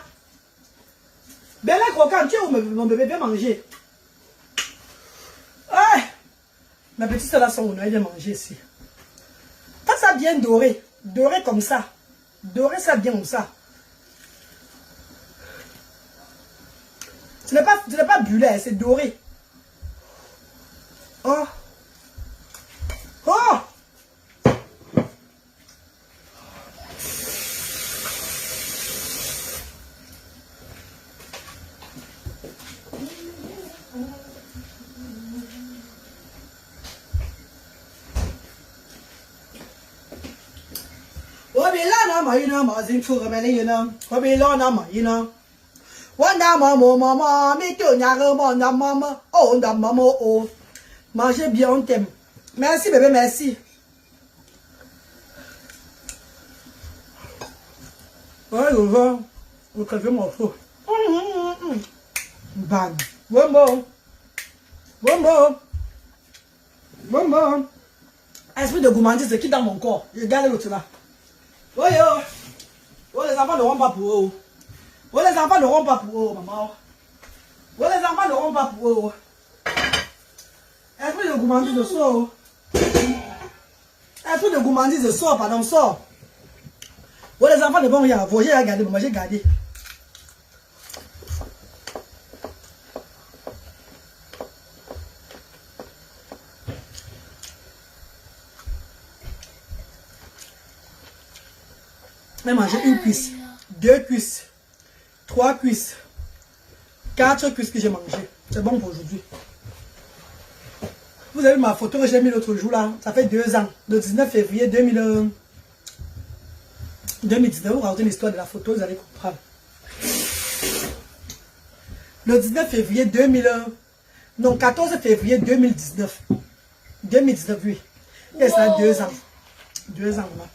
Ben là, quand tu es où mon bébé vient manger. Ouais. Ma petite soeur là, son honneur, elle vient manger ici. Pas ça bien doré. Doré comme ça. Doré ça bien comme ça. Ce n'est pas bullet, c'est doré. Oh. Oh. Mayina mazin chura melina, Wabilona Mayina. Wanda mama, mito nyarama, mama, oh, maman, oh. Mangez bien, on t'aime. Merci bébé, merci. Ouais, je vais. Vous crevez mon fou. Bam. Bon. Esprit de gourmandise qui dans mon corps. Regardez l'autre là. Oui, oh, les enfants n'auront pas pour eux. Oh, les enfants n'auront pas pour eux, maman. Oh, les enfants n'auront pas pour eux. Esprit de gourmandise de sort. Esprit de gourmandise de sort, pardon, sort. Oh, les enfants ne vont rien avoir. J'ai regardé, maman, j'ai gardé. Je vais manger une cuisse, 2 cuisses, 3 cuisses, 4 cuisses que j'ai mangé. C'est bon pour aujourd'hui. Vous avez vu ma photo que j'ai mis l'autre jour là. Ça fait 2 ans. Le 19 février 2019. Vous racontez l'histoire de la photo, vous allez comprendre. Le 19 février 14 février 2019. 2019, oui. Et ça a 2 ans. 2 ans, maman.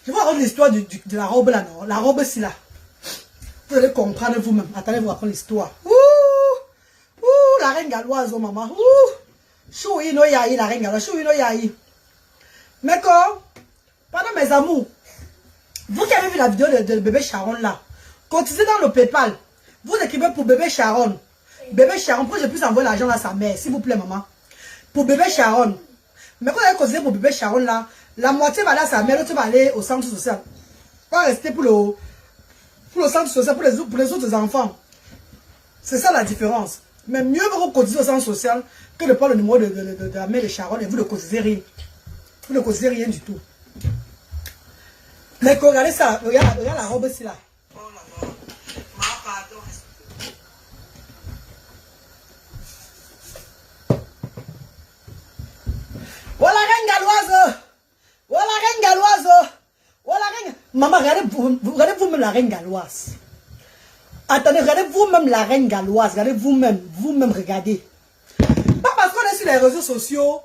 Je vais raconter l'histoire de la robe là, non? La robe c'est là. Vous allez comprendre vous-même. Attendez, vous raconter l'histoire. La reine galloise, oh maman. Choui no yaï, la reine galloise. Choui no yaï. Mais quoi? Pardon mes amours. Vous qui avez vu la vidéo de bébé Sharon là, cotisez dans le PayPal. Vous écrivez pour bébé Sharon. Bébé Sharon, pour que je puisse envoyer l'argent à sa mère, s'il vous plaît maman. Pour bébé Sharon. Mais quand vous avez cotisé pour bébé Sharon là, la moitié va aller à sa mère, l'autre va aller au centre social. Pas rester pour le centre social, pour les autres enfants. C'est ça la différence. Mais mieux vaut cotiser au centre social que de prendre le numéro de la mère de Sharon et vous ne cotisez rien. Vous ne cotisez rien du tout. Mais regardez ça, regarde la robe ici là. Oh là là. Ma pardon. Voilà reine galloise. Voilà reine galloise. Voilà reine. Maman, regardez vous-même la reine galloise. Attendez, regardez vous-même la reine galloise. Regardez vous-même regardez. Pas parce qu'on est sur les réseaux sociaux,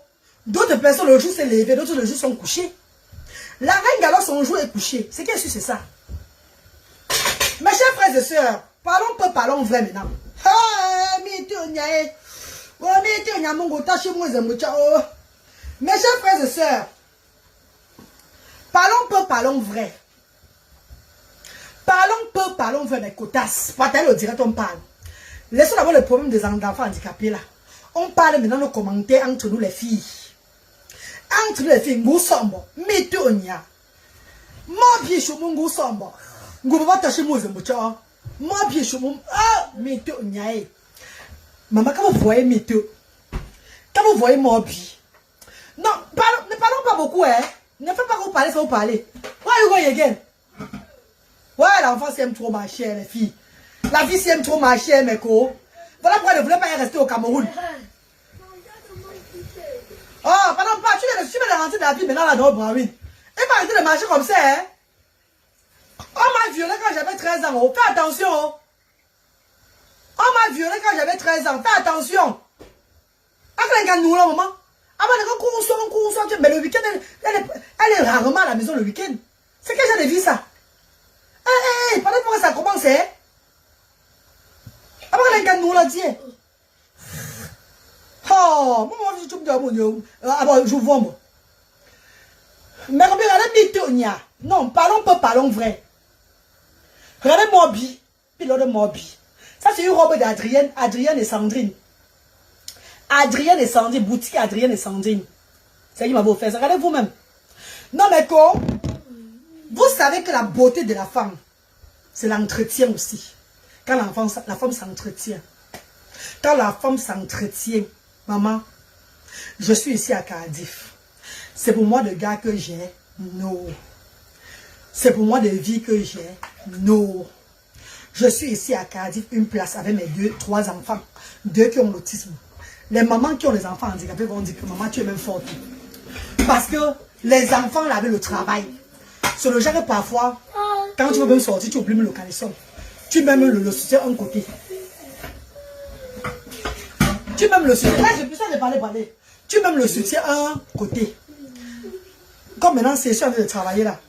d'autres personnes le jour s'est levé, d'autres le jour sont couchés. La reine galloise, son jour est couché. C'est qu'elle suit, c'est ça. Mes chers frères et sœurs, parlons vrai maintenant. Mes chers frères et sœurs, parlons vrai. Parlons vrai, mes cotasses. Partagez le direct, on parle. Laissons d'abord le problème des enfants handicapés là. On parle maintenant nos commentaires entre nous les filles. Entre les filles, nous sommes métonia. Moi, bien sûr, nous sommes. Nous pouvons tâcher moi, moi, bien sûr, ah, métonia. Maman, quand vous voyez méto, quand vous voyez moi, non, ne parlons pas beaucoup, hein. Ne faites pas vous parler, ça vous parler. Why you going again? Ouais, l'enfant s'aime trop marcher, les filles. La vie s'aime trop marcher, mes co. Voilà pourquoi elle ne voulait pas y rester au Cameroun. Oh, pardon, pas, tu vas rentrer dans la vie maintenant là dans Browin. Et pas arrêter de marcher comme ça, hein. On m'a violé quand j'avais 13 ans, oh. Fais attention, oh. On m'a violé quand j'avais 13 ans, fais attention. Après, nous là, maman. Avant de cours, mais le week-end, elle est rarement à la maison le week-end. C'est que j'ai vu ça. Hé, pendant que ça commence, hein. Après, nous là, tiens. Oh, moi, je vous vois, moi. Mais regardez, non, parlons vrai. Regardez Mobi, pilote de Mobi. Ça, c'est une robe d'Adrienne, Adrienne et Sandrine. Adrienne et Sandrine, boutique Adrienne et Sandrine. C'est qui m'a offert ça. Regardez vous-même. Non, mais quoi? Vous savez que la beauté de la femme, c'est l'entretien aussi. Quand la femme s'entretient. Quand la femme s'entretient, maman, je suis ici à Cardiff. C'est pour moi le gars que j'ai, non. C'est pour moi de vie que j'ai, non. Je suis ici à Cardiff, une place avec mes 3 enfants. 2 qui ont l'autisme. Les mamans qui ont les enfants handicapés vont dire que maman, tu es même forte. Parce que les enfants là avec le travail. C'est le genre que parfois, quand tu veux même sortir, tu oublies même le caleçon. Tu mets même le soutien un côté. Tu mets le soutien. Là, j'ai plus ça de parler. Tu mets le soutien un côté. Comme maintenant, c'est sûr de travailler là.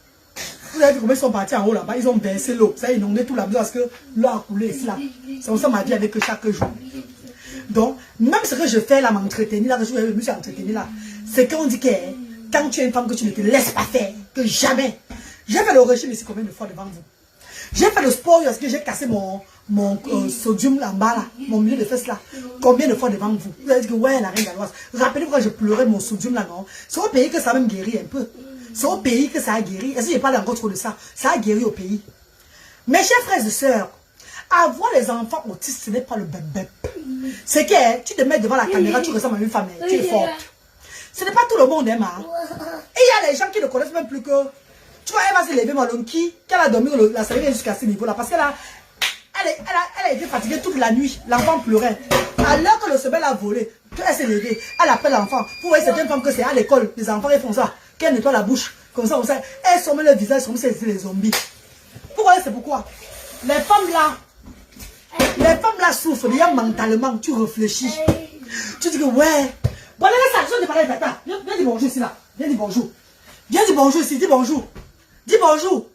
Vous avez vu comment ils sont partis en haut là-bas. Ils ont versé l'eau. Ça a inondé tout la maison parce que l'eau a coulé ici là. C'est comme ça ma vie avec eux chaque jour. Donc, même ce que je fais là, m'entretenir là, que je me suis entretenu là, c'est qu'on dit que quand tu es une femme que tu ne te laisses pas faire, que jamais. J'ai fait le régime ici combien de fois devant vous? J'ai fait le sport parce que j'ai cassé mon sodium là en bas là, mon milieu de fesses là. Combien de fois devant vous? Vous avez dit que ouais, la reine galloise. Rappelez-vous quand je pleurais mon sodium là, non? C'est au pays que ça a même guéri un peu. C'est au pays que ça a guéri. Est-ce que je parle encore trop de ça? Ça a guéri au pays. Mes chers frères et sœurs, avoir les enfants autistes, ce n'est pas le bébé. C'est que tu te mets devant la caméra, tu ressembles à une femme, tu es forte. Ce n'est pas tout le monde, hein, ma. Et il y a des gens qui ne connaissent même plus que... Tu vois, elle va se lever, Malonki, qu'elle a dormi la série jusqu'à ce niveau-là. Parce qu'elle a été fatiguée toute la nuit. L'enfant pleurait. Alors que le sommeil a volé, elle s'est levée. Elle appelle l'enfant. Vous voyez, certaines femmes que c'est à l'école. Les enfants, ils font ça. Qu'elles nettoient la bouche. Comme ça. Elles somment le visage comme si c'était les zombies. Vous voyez, c'est pourquoi. Les femmes là souffrent. Déjà mentalement, tu réfléchis. Tu dis que ouais. Bon, laisse ça, je vais te parler de tata. Viens dire bonjour ici là. Viens dire bonjour. Viens dire bonjour ici, dis bonjour. Dis bonjour.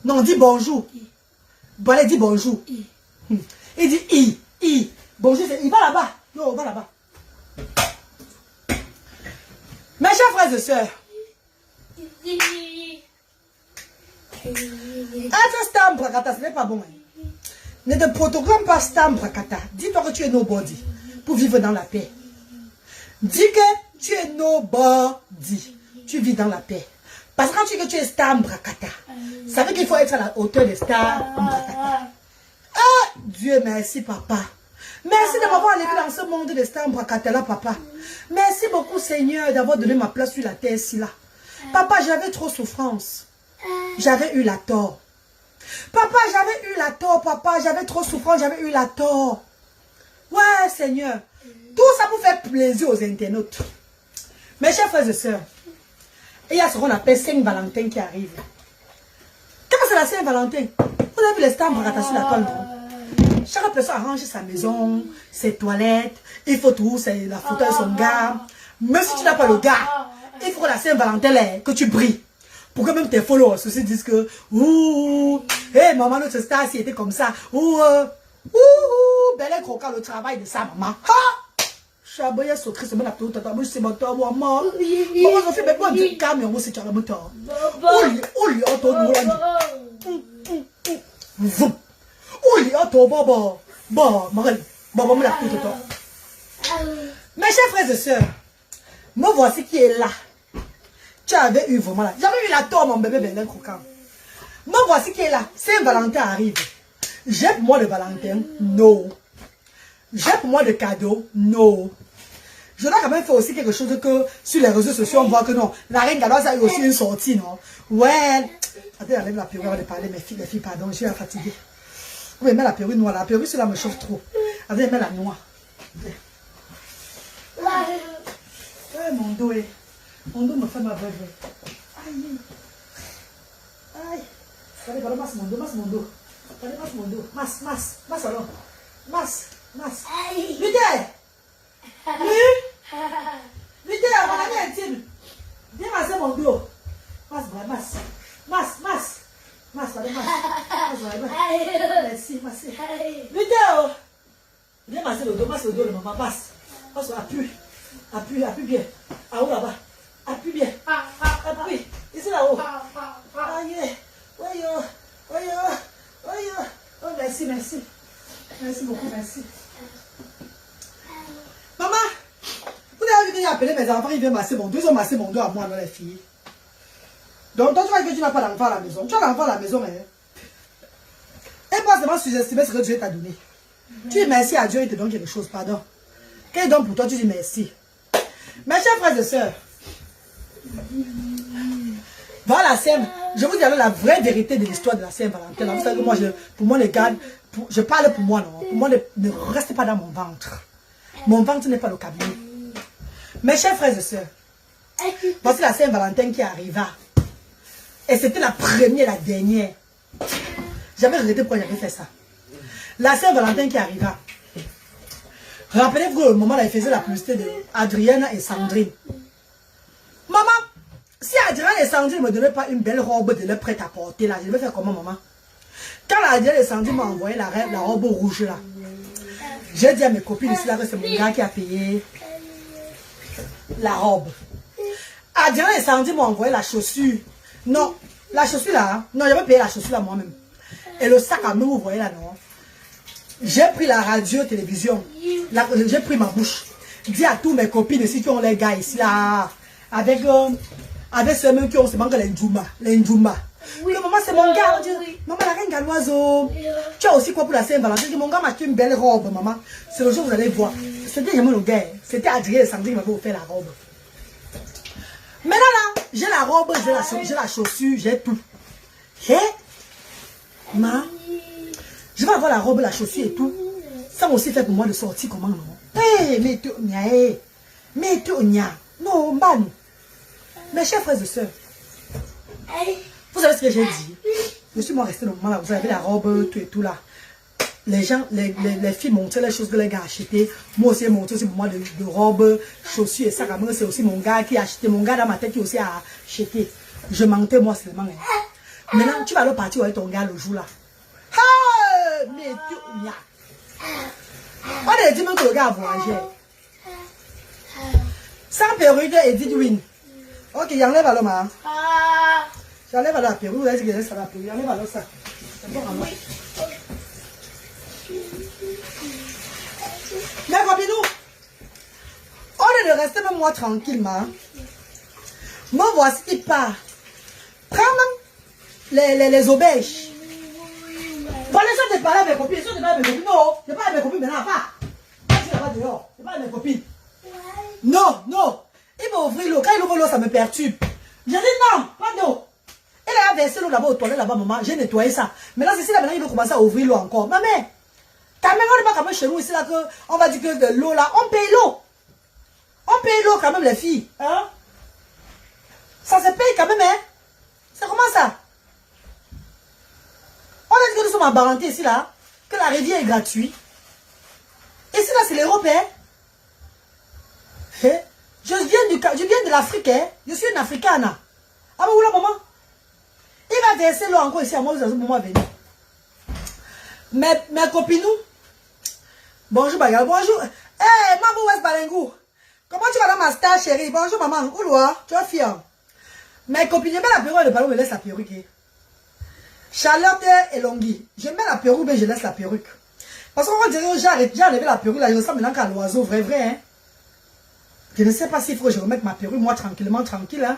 Non, dis bonjour. Bon, allez, dis bonjour. Il dit i. Bonjour, il va là-bas. Non, va là-bas. Mes chers frères et sœurs, Stam Brakata, ce n'est pas bon. Hein. Ne te protogramme pas Stam Brakata. Dis-toi que tu es nobody pour vivre dans la paix. Dis que tu es nobody. Tu vis dans la paix. Parce que quand tu dis que tu es Stam Brakata, ça veut qu'il faut être à la hauteur de Stam Brakata. Ah, Dieu merci, papa. Merci de m'avoir élevé dans ce monde de Stam Brakata là, papa. Merci beaucoup, Seigneur, d'avoir donné ma place sur la terre ici là. Papa, j'avais trop souffrance. J'avais eu la tort. Papa, j'avais eu la tort, papa. J'avais trop souffrance, j'avais eu la tort. Ouais, Seigneur. Tout ça pour faire plaisir aux internautes. Mes chers frères et sœurs, il y a ce qu'on appelle Saint-Valentin qui arrive. Quand c'est la Saint-Valentin, vous avez vu les Stam Brakata sur la toile, non? Chaque personne arrange sa maison, ses toilettes. Il faut tout, c'est la photo de son gars. Même si tu n'as pas le gars, il faut que la Saint-Valentin, que tu brilles. Pour que même tes followers aussi disent que ouh, hey, maman, notre star, si était comme ça. Ouh, belle et croquant le travail de sa maman. Ha! Chaboya sauterait, c'est bon la petite tata. Moi, c'est mon temps, maman. Maman, je fais même pas du camion, moi, c'est tu as le moteur. Ouli, auto, nous, Ouli, auto, baba. Baba, me la petite tata. Mes chers frères et sœurs, me voici qui est là. Tu avais eu vraiment là. J'avais eu la tort, mon bébé Belen Croquant. Me voici qui est là. Saint-Valentin arrive. J'ai pour moi le Valentin? Non. J'ai pour moi le cadeau? Non. Je dois quand même faire aussi quelque chose que sur les réseaux sociaux, on voit que non. La reine Galoise a eu aussi une sortie, non? Ouais. Attends, enlève la perruque avant de parler, mes filles, pardon, je suis fatiguée. Oui, mais la perruque noire, la perruque, cela me chauffe trop. Attends, mets la noire. Ouais, mon dos est. Mon dos me fait ma vraie. Aïe. Aïe. Allez, pardon, masse mon dos, masse mon dos. Allez, masse mon dos. Masse alors. Masse. Vite. Vite, on va aller intime. Viens masser mon dos. Masse, allez, masse. Merci, merci. Vite, oh. Viens masser le dos de maman, masse. Masse, appuie bien. Ah, où là-bas. Appuie bien. Appuie. Ici là-haut. Aïe. Oh, merci. Merci beaucoup, merci. Maman, vous avez vu appeler mes enfants, ils viennent masser mon dos. Ils ont massé mon dos à moi, non, les filles. Donc, toi, tu vois que tu n'as pas d'enfant à la maison. Tu as l'enfant à la maison, hein. Et pas seulement sous-estimer ce que Dieu t'a donné. Tu dis merci à Dieu, il te donne quelque chose, pardon. Quand il donne pour toi, tu dis merci. Mes chers frères et sœurs, voilà la Saint, je vous dis alors la vraie vérité de l'histoire de la Saint-Valentin. Vous savez que moi, pour moi, les gars, je parle pour moi, non. Pour moi, ne reste pas dans mon ventre. Mon ventre n'est pas le cabinet. Mes chers frères et sœurs, voici la Saint-Valentin qui arriva. Et c'était la première et la dernière. J'avais regretté pourquoi j'avais fait ça. La Saint-Valentin qui arriva. Rappelez-vous que le moment où elle faisait la publicité de Adrienne et Sandrine. Maman, si Adrienne et Sandrine ne me donnaient pas une belle robe de leur prête à porter là, je vais faire comment, maman? Quand Adrienne et Sandrine m'ont envoyé la robe rouge là, j'ai dit à mes copines ici là que c'est mon gars qui a payé la robe. Adrienne et Sandrine m'ont envoyé la chaussure. Non, la chaussure là, non, j'avais payé la chaussure là moi-même. Et le sac à main, vous voyez là, non? J'ai pris la radio, télévision. J'ai pris ma bouche. Dis à tous mes copines ici qui ont les gars ici là. Avec ceux mêmes qui ont seulement les Ndjouma. Les Ndjouma. Oui, maman, c'est mon gars. Maman, la reine Galoise. Tu as aussi quoi pour la Saint-Valentin? Mon gars m'a acheté une belle robe, maman. C'est le jour où vous allez voir. C'était jamais le gars. C'était Adrien et Sandrine qui m'avaient offert la robe. Maintenant là, j'ai la robe, j'ai la chaussure, j'ai tout. Hé? Ma, je vais avoir la robe, la chaussure et tout. Ça m'a aussi fait pour moi de sortir comment non? Hé, mais tu nya. Non, man. Mes chers frères et sœurs, vous savez ce que j'ai dit? Je suis moi resté le moment là, vous avez la robe, tout et tout là. Les gens, les filles montraient les choses que les gars achetaient. Moi aussi, j'ai montré aussi pour moi de robes, chaussures et sac à main. C'est aussi mon gars qui a acheté. Mon gars dans ma tête qui aussi a acheté. Je mentais moi seulement. Hein. Maintenant, tu vas alors partir avec ton gars le jour là. Ah, mais tu... On a dit même que le gars a voyagé. Sans perruque et dit win. Ok, il enlève alors, ma. J'enlève alors la perruque. Vous avez dit que je laisse la perruque. J'enlève alors ça. C'est bon à moi. Mais Robinou, au lieu de rester même moi tranquillement, moi voici qui part. Prends même les auberges. Bon, laisse-moi te parler à mes copines. Je ne parle pas à mes copines. Non, je parle à mes copines maintenant. Pas. Je suis là-bas dehors. Je parle à mes copines. Non, non. Il va ouvrir l'eau. Quand il ouvre l'eau, ça me perturbe. Je dis non, pas d'eau. Il a versé l'eau là-bas aux toilettes là-bas, maman. J'ai nettoyé ça. Maintenant, c'est ici là, maintenant, il veut commencer à ouvrir l'eau encore. Maman, quand même, on n'est pas comme chez nous ici là, on va dire que de l'eau là, on paye l'eau. On paye l'eau quand même, les filles. Hein? Ça se paye quand même, hein? C'est comment ça? On a dit que nous sommes en parenté ici là, que la rivière est gratuite. Ici là, c'est l'Europe, hein? Hein? Je viens de l'Afrique, hein? Je suis une Africaine. Ah bah où là, maman? Il va verser l'eau encore ici à moi, vous avez un moment venu. Mes copines, bonjour, bagarre, bonjour. Hey, maman, où est-ce Balengou? Comment tu vas dans ma star, chérie? Bonjour, maman. Ouloua, tu es fière. Mes copines, je mets la perruque, le ballon me laisse la perruque. Charlotte et Longhi, je mets la perruque, mais je laisse la perruque. Parce qu'on dirait, j'ai enlevé la perruque, là, je ressemble maintenant qu'à l'oiseau, vrai, hein. Je ne sais pas s'il faut que je remette ma perruque, moi, tranquillement, tranquille, hein.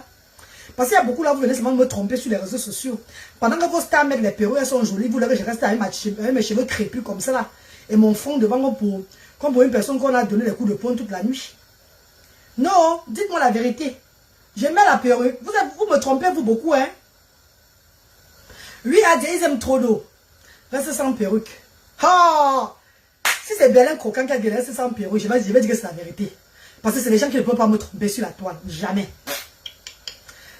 Parce qu'il y a beaucoup là, vous venez seulement me tromper sur les réseaux sociaux. Pendant que vos stars mettent les perruques, elles sont jolies, vous là, je reste avec mes cheveux crépus comme ça, là. Et mon fond devant moi comme pour une personne qu'on a donné les coups de poing toute la nuit. Non, dites-moi la vérité. Je mets la perruque. Vous me trompez, vous, beaucoup, hein. Lui a dit, ils aiment trop d'eau. Reste sans perruque. Ah! Si c'est Bélin Croquant qui a dit reste sans perruque, je vais dire que c'est la vérité. Parce que c'est les gens qui ne peuvent pas me tromper sur la toile. Jamais.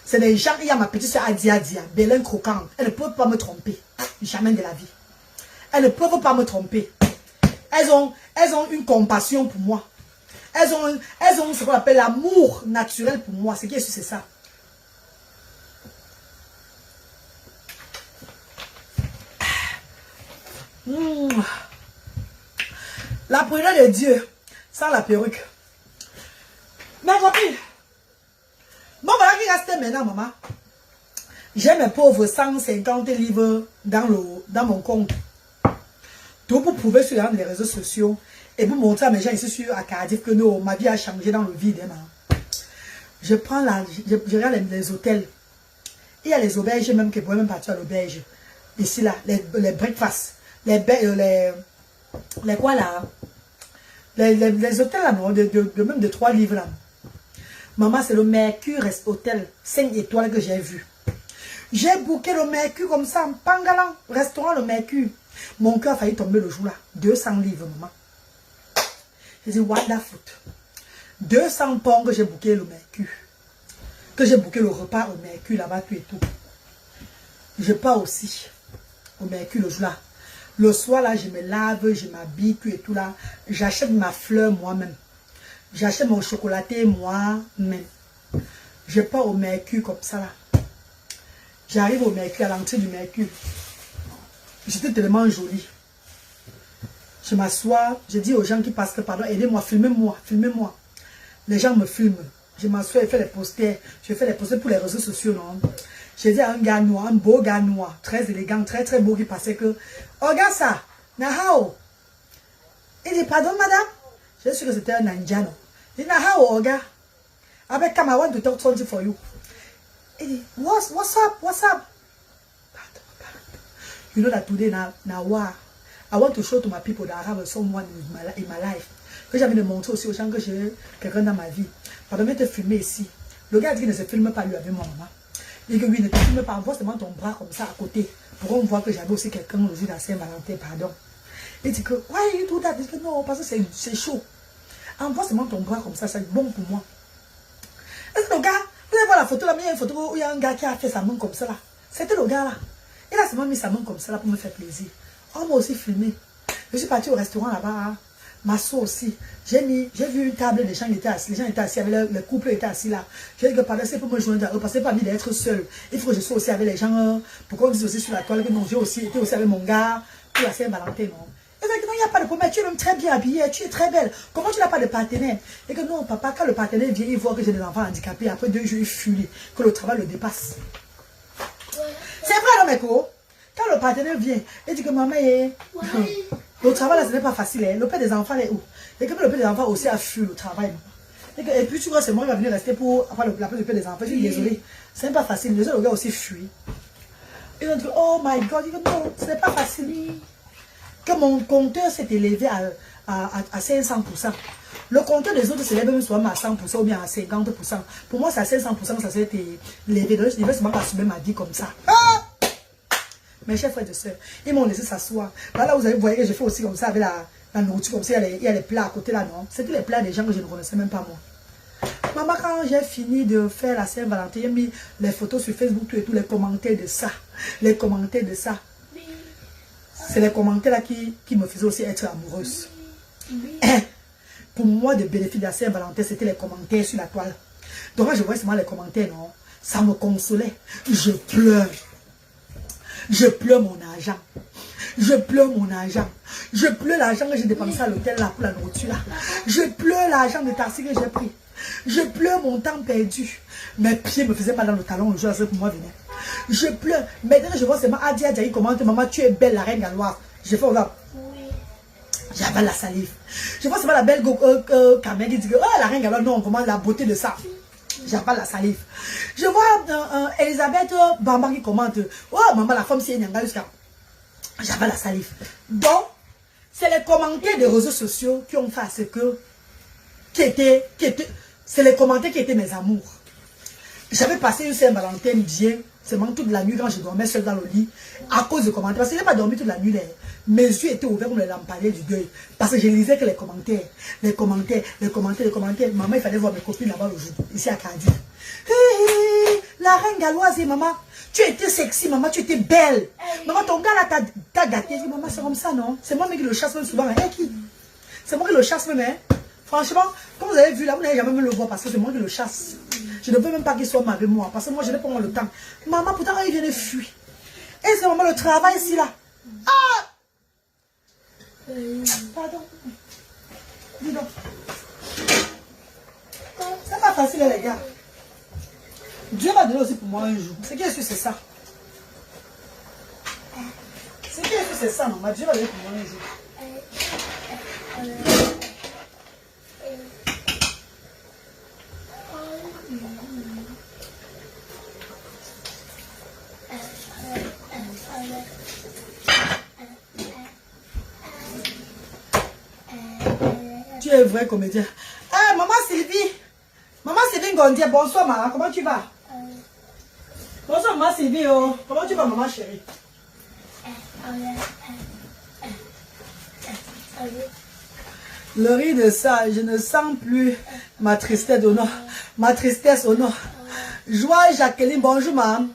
C'est les gens, il y a ma petite soeur Adia, Bélin Croquant. Elles ne peuvent pas me tromper. Jamais de la vie. Elles ne peuvent pas me tromper. Elles ont une compassion pour moi. Elles ont ce qu'on appelle l'amour naturel pour moi. Ce qui est sûr, c'est ça. La prière de Dieu, sans la perruque. Ma copine, bon voilà qui reste maintenant, maman. J'ai mes pauvres 150 livres dans mon compte. Tout pour prouver sur les réseaux sociaux et pour montrer à mes gens ici à Cardiff que non, ma vie a changé dans le vide. Hein. Je prends je regarde les hôtels. Il y a les auberges même qui pourraient même partir à l'auberge. Ici là, les breakfasts. Les quoi là? Les hôtels là, non, même de 3 livres là. Maman, c'est le Mercure Hôtel 5 étoiles que j'ai vu. J'ai booké le Mercure comme ça en Pangalan, restaurant le Mercure. Mon cœur a failli tomber le jour là. 200 livres, maman. J'ai dit, what the foot? 200 pounds que j'ai booké le Mercure. Que j'ai booké le repas au Mercure là-bas, tout et tout. Je pars aussi au Mercure le jour là. Le soir là, je me lave, je m'habille, tout et tout là. J'achète ma fleur moi-même. J'achète mon chocolaté moi-même. Je pars au Mercure comme ça là. J'arrive au Mercure, à l'entrée du Mercure. J'étais tellement jolie. Je m'assois, je dis aux gens qui passent que pardon, aidez-moi, filmez-moi, filmez-moi. Les gens me filment. Je m'assois et fais les posters. Je fais les posters pour les réseaux sociaux, non. J'ai dit à un gars noir, un beau gars noir, très élégant, très très beau qui passait que, oh regarde ça, Nahao. Il dit, pardon madame. Je suis sûr que c'était un Indiano. Il dit, Nahao, oh gars. Avec come, I want to talk something for you. Il dit, what's up, what's up? You know that today now I want to show to my people that I have someone in my life. Que j'avais de montrer aussi aux gens que j'ai quelqu'un dans ma vie. Pardon, mais te filmer ici. Le gars dit qu'il ne se filme pas lui avec moi, maman. Il dit que lui ne te filme pas, envoie seulement ton bras comme ça à côté. Pour qu'on voit que j'avais aussi quelqu'un le jour de la Saint-Valentin, pardon. Il dit que, why you do that? Il dit que non, parce que c'est chaud. Envoie seulement ton bras comme ça, c'est bon pour moi. Est-ce que le gars, vous allez voir la photo là, mais il y a une photo où il y a un gars qui a fait sa main comme ça là. C'était le gars là. Il a seulement mis sa main comme ça là pour me faire plaisir. On m'a aussi filmé. Je suis partie au restaurant là-bas. Hein. Ma soeur aussi. J'ai vu une table, les gens étaient assis. Les gens étaient assis, le couple était assis là. J'ai dit que pardon, c'est pour me joindre à eux. Parce que c'est pas mis d'être seul. Il faut que je sois aussi avec les gens. Pour qu'on dise aussi sur la toile que non, j'ai aussi été aussi avec mon gars. Pour la Saint-Valentin, non. Et dit que non, il n'y a pas de problème. Tu es même très bien habillée. Tu es très belle. Comment tu n'as pas de partenaire? Et que non, papa, quand le partenaire vient, il voit que j'ai des enfants handicapés. Après 2 jours, il fuit. Que le travail le dépasse. Meko, quand le partenaire vient, il dit que maman est... Le travail là, ce n'est pas facile. Hein. Le père des enfants est où? Et comme le père des enfants aussi a fui le travail. Et puis tu vois, c'est moi qui va venir rester pour après la place du père des enfants. Je suis désolée. Ce n'est pas facile. Le gars aussi fuit. Et donc, oh my God, il dit non, ce n'est pas facile. Que mon compteur s'est élevé à 500%. Le compteur des autres s'élève même souvent à 100% ou bien à 50%. Pour moi, c'est à 500% ça s'est élevé. Donc, je vais seulement assumer ma vie comme ça. Ah! Mes chers frères et soeurs, ils m'ont laissé s'asseoir. Là, vous voyez que je fais aussi comme ça avec la nourriture, comme ça, il y a les plats à côté là, non? C'était les plats des gens que je ne connaissais même pas moi. Maman, quand j'ai fini de faire la Saint-Valentin, j'ai mis les photos sur Facebook, tout et tout, les commentaires de ça. Les commentaires de ça. C'est les commentaires là qui me faisaient aussi être amoureuse. Pour moi, le bénéfice de la Saint-Valentin, c'était les commentaires sur la toile. Donc, quand je voyais seulement les commentaires, non, ça me consolait. Je pleure. Je pleure mon argent. Je pleure mon argent. Je pleure l'argent que j'ai dépensé à l'hôtel là pour la nourriture là. Je pleure l'argent de taxi que j'ai pris. Je pleure mon temps perdu. Mes pieds me faisaient mal dans le talon le jour où pour moi venir. Je pleure. Maintenant je vois seulement Adi Adi commente maman tu es belle la reine galloise. Je fais regarde. J'avais la salive. Je vois seulement la belle Kamel qui dit que oh, la reine galloise non vraiment la beauté de ça. J'avale la salive. Je vois Elisabeth Bamba qui commente oh maman la femme c'est Nyanga jusqu'à. J'avale la salive. Donc c'est les commentaires des réseaux sociaux qui ont fait à ce que c'est les commentaires qui étaient mes amours. J'avais passé une Saint-Valentin bien, seulement toute la nuit quand je dormais seul dans le lit, à cause de commentaires. Parce que je n'ai pas dormi toute la nuit. Mes yeux étaient ouverts comme les lampadaires du deuil. Parce que je lisais que les commentaires. Maman, il fallait voir mes copines là-bas le jour, ici à Cardiff. Hey, la reine galloise, maman, tu étais sexy, maman, tu étais belle. Maman, ton gars là t'a gâté. Je dis, maman, c'est comme ça, non? C'est moi qui le chasse même souvent. Hein? Qui? C'est moi qui le chasse même, hein? Franchement, comme vous avez vu là, vous n'avez jamais vu le voir parce que c'est moi qui le chasse. Je ne veux même pas qu'il soit avec moi parce que moi je n'ai pas le temps. Maman, pourtant, il vient de fuir. Et c'est maman le travail ici là. Ah! Pardon. Dis donc. C'est pas facile les gars. Dieu va donner aussi pour moi un jour. Ce qui est sûr c'est ça. Ce qui est sûr c'est ça, maman. Dieu va donner pour moi un jour. Tu es vrai comédien. Ah, maman Sylvie. Maman Sylvie Gondia, bonsoir maman, comment tu vas? Bonsoir maman Sylvie, oh. Comment tu vas maman chérie? Le riz de ça, je ne sens plus ma tristesse au nom. Ma tristesse au nom. Joie Jacqueline, bonjour maman.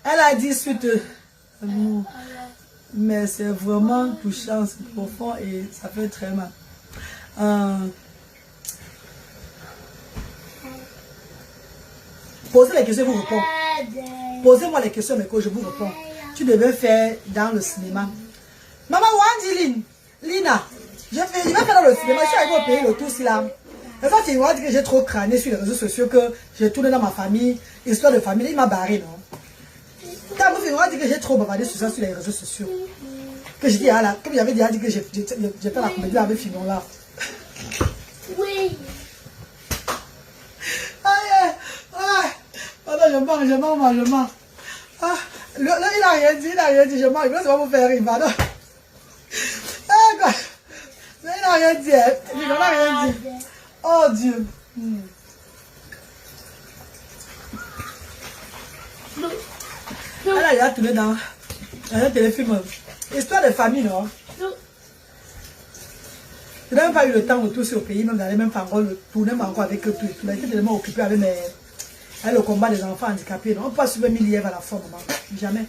Elle a dit suite. Mais c'est vraiment touchant, c'est profond et ça fait très mal. Posez les questions, je vous réponds. Posez-moi les questions, mais que je vous réponds. Tu devais faire dans le cinéma. Maman, Wandi Lina, je vais faire dans le cinéma. Je suis arrivée au pays, le tout si là. Et ça, tu vois que j'ai trop crâné sur les réseaux sociaux, que j'ai tourné dans ma famille, histoire de famille, il m'a barré, non? Quand vous faites que j'ai trop bavardé sur ça sur les réseaux sociaux. Que je dis, ah là, comme j'avais déjà dit que j'ai fait la comédie avec Finon là. Oui. Aïe, pardon, je mens. Ah, là, il n'a rien dit, je mens, il va vous faire rire, pardon. Ah, quoi. Là, il n'a rien dit, il n'a rien dit. Oh Dieu. Elle a tourné dans un téléfilm. Histoire de famille, non? Je n'ai même pas eu le temps de tourner au pays, même d'aller même pas encore tourner encore avec eux tout et tout. J'étais tellement occupée avec le combat des enfants handicapés. On ne peut pas suivre 1000 lièvres à la fois, maman. Jamais.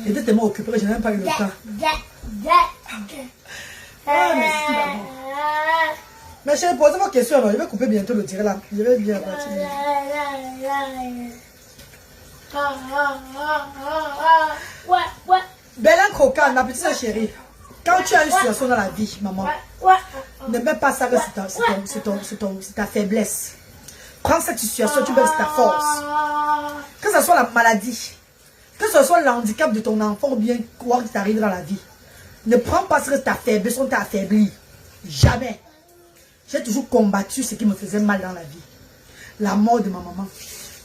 J'étais tellement occupée que je n'ai même pas eu le temps. Ah, merci maman. Mais chérie, posez vos questions alors. Je vais couper bientôt le direct là. Je vais bien partir. Belle croquante, ma petite chérie. Quand tu as une situation dans la vie, maman, ne mets pas ça que c'est ta faiblesse. Prends cette situation, tu mets ta force. Que ce soit la maladie, Que ce soit l'handicap de ton enfant ou bien quoi qui t'arrive dans la vie. Ne prends pas ce que ta faiblesse, on t'a affaibli. Jamais. J'ai toujours combattu ce qui me faisait mal dans la vie. La mort de ma maman.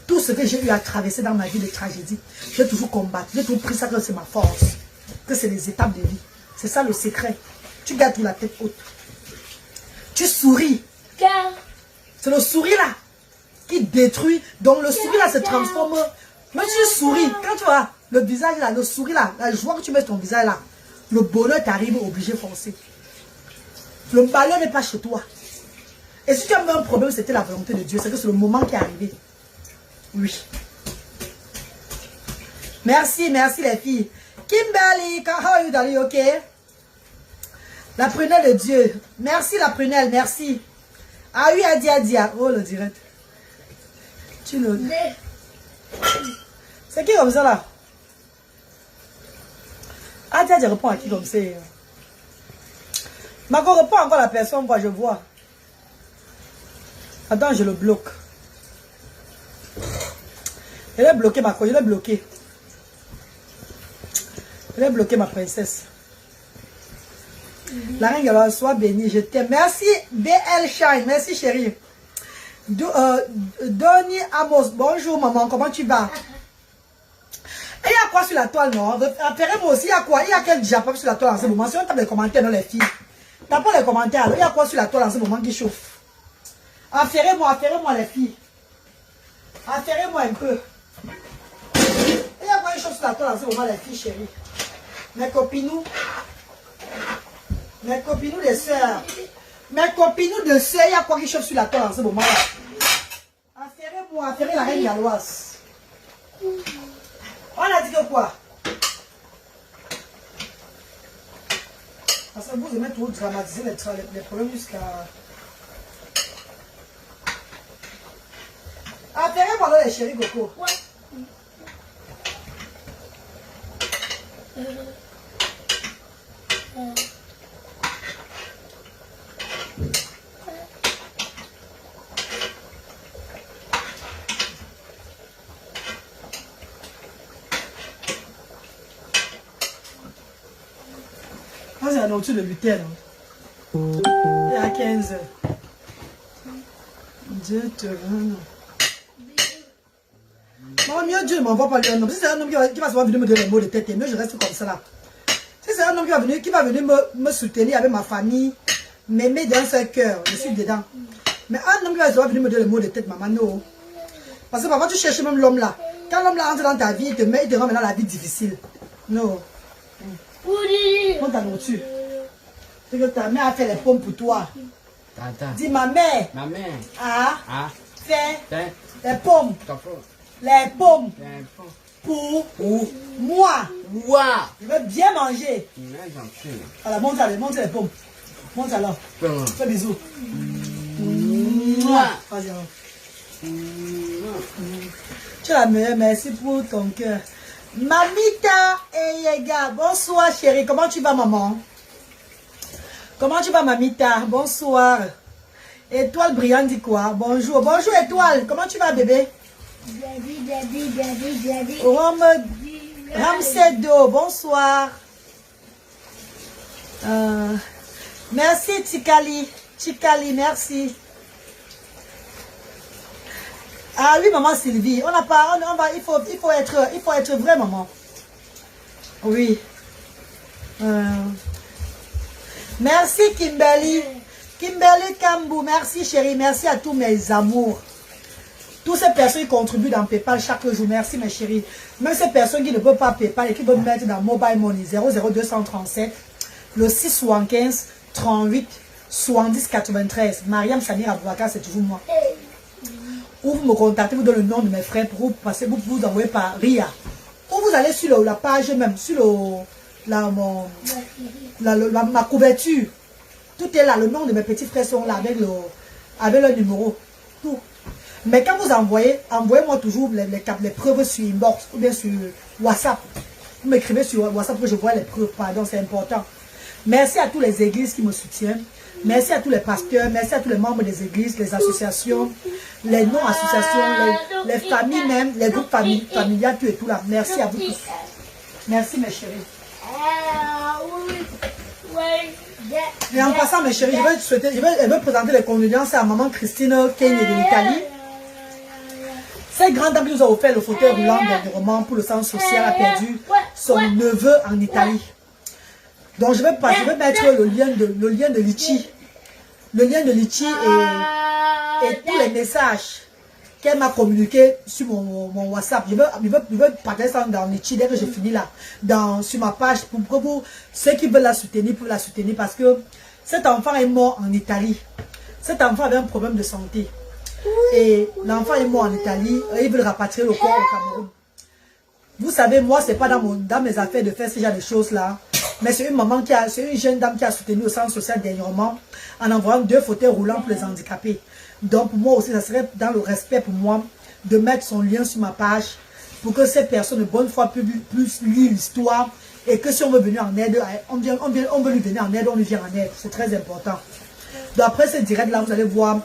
Tout ce que j'ai eu à traverser dans ma vie de tragédie, j'ai toujours combattu. J'ai toujours pris ça que c'est ma force. Que c'est les étapes de vie. C'est ça le secret. Tu gardes la tête haute. Tu souris. C'est le sourire là qui détruit. Donc le sourire là se transforme. Même si tu souris, quand tu vois le visage là, le sourire là, la joie que tu mets sur ton visage là, le bonheur t'arrive obligé forcé. Le malheur n'est pas chez toi. Et si tu as même un problème, c'était la volonté de Dieu. C'est que c'est le moment qui est arrivé. Oui. Merci, merci les filles. Kimberly, how are you, darling? Ok. La prunelle de Dieu. Merci la prunelle, merci. Ah oui, Adia. Oh, le direct. Tu le... C'est qui comme ça là? Adia répond à qui comme ça? Marco répond encore à la personne, quoi, je vois. Attends, je le bloque. Je l'ai bloqué, Marco, je l'ai bloqué. Je l'ai bloqué, ma princesse. La reine Galoise, sois bénie, je t'aime. Merci, BL Shine, merci chérie. Donny Amos, bonjour maman, comment tu vas? Et il y a quoi sur la toile, non? Appelez-moi aussi, il y a quoi? Il y a quel Japon sur la toile en ce moment? Si on tape les commentaires, non, les filles. Tapons les commentaires, alors. Il y a quoi sur la toile en ce moment qui chauffe? Affairez-moi les filles. Affairez-moi un peu. Il y a quoi qui chauffe sur la toile en ce moment, les filles, chérie? Mes copinous. Mes copinous de sœurs. Mes copinous de sœurs, il y a quoi qui chauffe sur la toile en ce moment là? Affairez-moi, affairez la reine Galoise. On a dit que quoi? Parce que vous aimez trop dramatiser les problèmes jusqu'à... Affairez-moi là les chéris Coco. C'est la nourriture de lutin. Il y a 15 heures. Dieu te rende. Maman, mieux Dieu ne m'envoie pas lui un homme. Si c'est un homme qui va souvent venir me donner les mots de tête, mieux je reste comme ça là. Si c'est un homme qui va venir me soutenir avec ma famille, m'aimer d'un seul cœur, je suis dedans. Mais un homme qui va souvent venir me donner les mots de tête, maman, non. Parce que parfois tu cherches même l'homme là. Quand l'homme là entre dans ta vie, il te rend maintenant la vie difficile. Non. Prends ta nourriture. C'est que ta mère a fait les pommes pour toi. Tata. Dis ma mère. Ma mère. A fait les pommes. Les Les pommes. pommes. Pour moi. Ouah. Je veux bien manger. Mais j'en suis. Alors monte les pommes. Monte alors. Fais bisous. Mouah. Vas-y alors. Tu es la meilleure, merci pour ton cœur. Mamita et Yega, bonsoir chérie, comment tu vas maman? Comment tu vas Mamita? Bonsoir. Étoile brillante dit quoi? Bonjour, bonjour Étoile, comment tu vas bébé? Ramsedo, bonsoir. Merci Tikali, merci. Ah oui, maman Sylvie, il faut être vrai, maman. Oui. Merci Kimberly. Kimberly Kambou, merci chérie, merci à tous mes amours. Toutes ces personnes qui contribuent dans PayPal chaque jour, merci mes chéris. Même ces personnes qui ne peuvent pas PayPal et qui peuvent mettre dans Mobile Money 00237, le 675 38 70 93. Mariam Samir Abouaka, c'est toujours moi. Ou vous me contactez, vous donnez le nom de mes frères pour vous envoyer par RIA. Ou vous allez sur la page même, sur ma couverture. Tout est là, le nom de mes petits frères sont là avec le numéro. Tout. Mais quand vous envoyez-moi toujours les preuves sur inbox ou bien sur WhatsApp. Vous m'écrivez sur WhatsApp que je vois les preuves, pardon, c'est important. Merci à toutes les églises qui me soutiennent. Merci à tous les pasteurs, merci à tous les membres des églises, les associations, les non-associations, les familles même, les groupes familiales, tout et tout là. Merci à vous tous. Merci mes chéris. Et en passant mes chéris, je vais présenter les condoléances à maman Christine Kane de l'Italie. Cette grande dame qui nous a offert le fauteuil roulant dernièrement pour le centre social a perdu son neveu en Italie. Donc je vais mettre le lien de Litchi. Le lien de Litchi et tous les messages qu'elle m'a communiqué sur mon WhatsApp. Je veux partager ça dans Litchi dès que j'ai fini là. Sur ma page pour que vous, ceux qui veulent la soutenir, peuvent la soutenir parce que cet enfant est mort en Italie. Cet enfant avait un problème de santé. Et l'enfant est mort en Italie, ils veulent rapatrier le corps au Cameroun. Vous savez, moi, c'est pas dans mes affaires de faire ce genre de choses-là. Mais c'est une jeune dame qui a soutenu au centre social dernièrement en envoyant 2 fauteuils roulants pour les handicapés. Donc, pour moi aussi, ça serait dans le respect pour moi de mettre son lien sur ma page pour que ces personnes de bonne foi puissent lire l'histoire et que si on veut venir en aide, on veut lui venir en aide, on lui vient en aide. C'est très important. Donc, après ce direct-là, vous allez voir